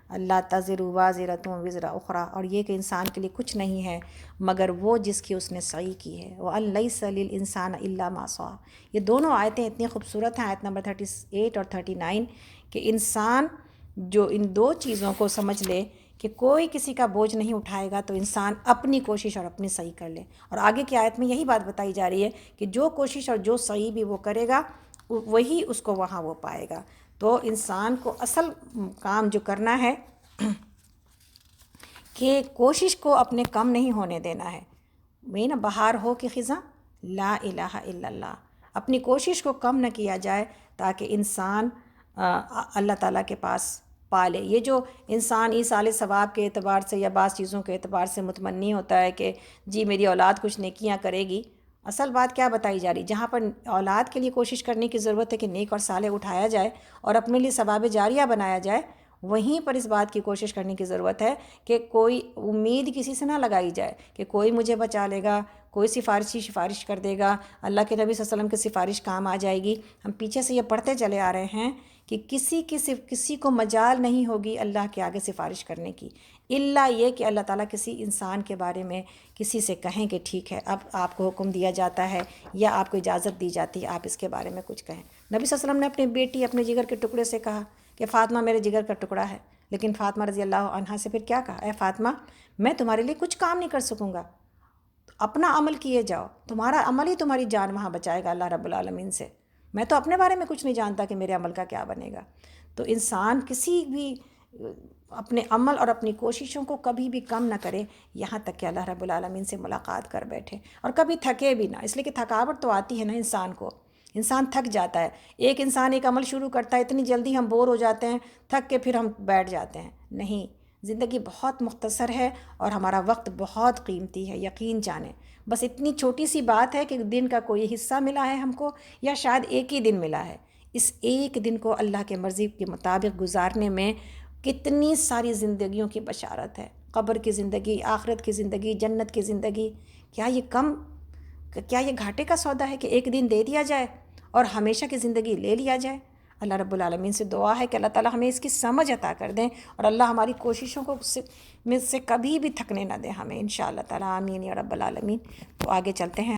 اللہ تزر وازرۃ وزر اخری، اور یہ کہ انسان کے لیے کچھ نہیں ہے مگر وہ جس کی اس نے سعی کی ہے، وَأَن لَيْسَ لِلْإِنسَانَ إِلَّا مَا سَعَىٰ۔ یہ دونوں آیتیں اتنی خوبصورت ہیں، آیت نمبر 38 اور 39، کہ انسان جو ان دو چیزوں کو سمجھ لے کہ کوئی کسی کا بوجھ نہیں اٹھائے گا، تو انسان اپنی کوشش اور اپنی سعی کر لے، اور آگے کی آیت میں یہی بات بتائی جا رہی ہے کہ جو کوشش اور جو سعی بھی وہ کرے گا وہی اس کو وہاں وہ پائے گا۔ تو انسان کو اصل کام جو کرنا ہے کہ کوشش کو اپنے کم نہیں ہونے دینا ہے، وہی نا بہار ہو کہ خزاں لا الہ الا اللہ، اپنی کوشش کو کم نہ کیا جائے تاکہ انسان اللہ تعالیٰ کے پاس پالے۔ یہ جو انسان ایصال ثواب کے اعتبار سے یا بعض چیزوں کے اعتبار سے متمنی ہوتا ہے کہ جی میری اولاد کچھ نیکیاں کرے گی، اصل بات کیا بتائی جا رہی، جہاں پر اولاد کے لیے کوشش کرنے کی ضرورت ہے کہ نیک اور صالح اٹھایا جائے اور اپنے لیے ثواب جاریہ بنایا جائے، وہیں پر اس بات کی کوشش کرنے کی ضرورت ہے کہ کوئی امید کسی سے نہ لگائی جائے کہ کوئی مجھے بچا لے گا، کوئی سفارش کر دے گا، اللہ کے نبی صلی اللہ علیہ وسلم کی سفارش کام آ جائے گی۔ ہم پیچھے سے یہ پڑھتے چلے آ رہے ہیں کہ کسی کو مجال نہیں ہوگی اللہ کے آگے سفارش کرنے کی، الا یہ کہ اللہ تعالیٰ کسی انسان کے بارے میں کسی سے کہیں کہ ٹھیک ہے اب آپ کو حکم دیا جاتا ہے یا آپ کو اجازت دی جاتی ہے، آپ اس کے بارے میں کچھ کہیں۔ نبی صلی اللہ علیہ وسلم نے اپنی بیٹی اپنے جگر کے ٹکڑے سے کہا کہ فاطمہ میرے جگر کا ٹکڑا ہے، لیکن فاطمہ رضی اللہ عنہا سے پھر کیا کہا، اے فاطمہ میں تمہارے لیے کچھ کام نہیں کر سکوں گا، اپنا عمل کیے جاؤ، تمہارا عمل ہی تمہاری جان وہاں بچائے گا اللہ رب العالمین سے، میں تو اپنے بارے میں کچھ نہیں جانتا کہ میرے عمل کا کیا بنے گا۔ تو انسان کسی بھی اپنے عمل اور اپنی کوششوں کو کبھی بھی کم نہ کرے یہاں تک کہ اللہ رب العالمین سے ملاقات کر بیٹھے، اور کبھی تھکے بھی نہ، اس لیے کہ تھکاوٹ تو آتی ہے نا انسان کو، انسان تھک جاتا ہے، ایک انسان ایک عمل شروع کرتا ہے اتنی جلدی ہم بور ہو جاتے ہیں، تھک کے پھر ہم بیٹھ جاتے ہیں، نہیں، زندگی بہت مختصر ہے اور ہمارا وقت بہت قیمتی ہے، یقین جانیں، بس اتنی چھوٹی سی بات ہے کہ دن کا کوئی حصہ ملا ہے ہم کو یا شاید ایک ہی دن ملا ہے، اس ایک دن کو اللہ کے مرضی کے مطابق گزارنے میں کتنی ساری زندگیوں کی بشارت ہے، قبر کی زندگی، آخرت کی زندگی، جنت کی زندگی، کیا یہ گھاٹے کا سودا ہے کہ ایک دن دے دیا جائے اور ہمیشہ کی زندگی لے لیا جائے؟ اللہ رب العالمین سے دعا ہے کہ اللہ تعالیٰ ہمیں اس کی سمجھ عطا کر دیں اور اللہ ہماری کوششوں کو میں سے کبھی بھی تھکنے نہ دیں ہمیں انشاءاللہ تعالیٰ، آمین یا رب العالمین۔ تو آگے چلتے ہیں۔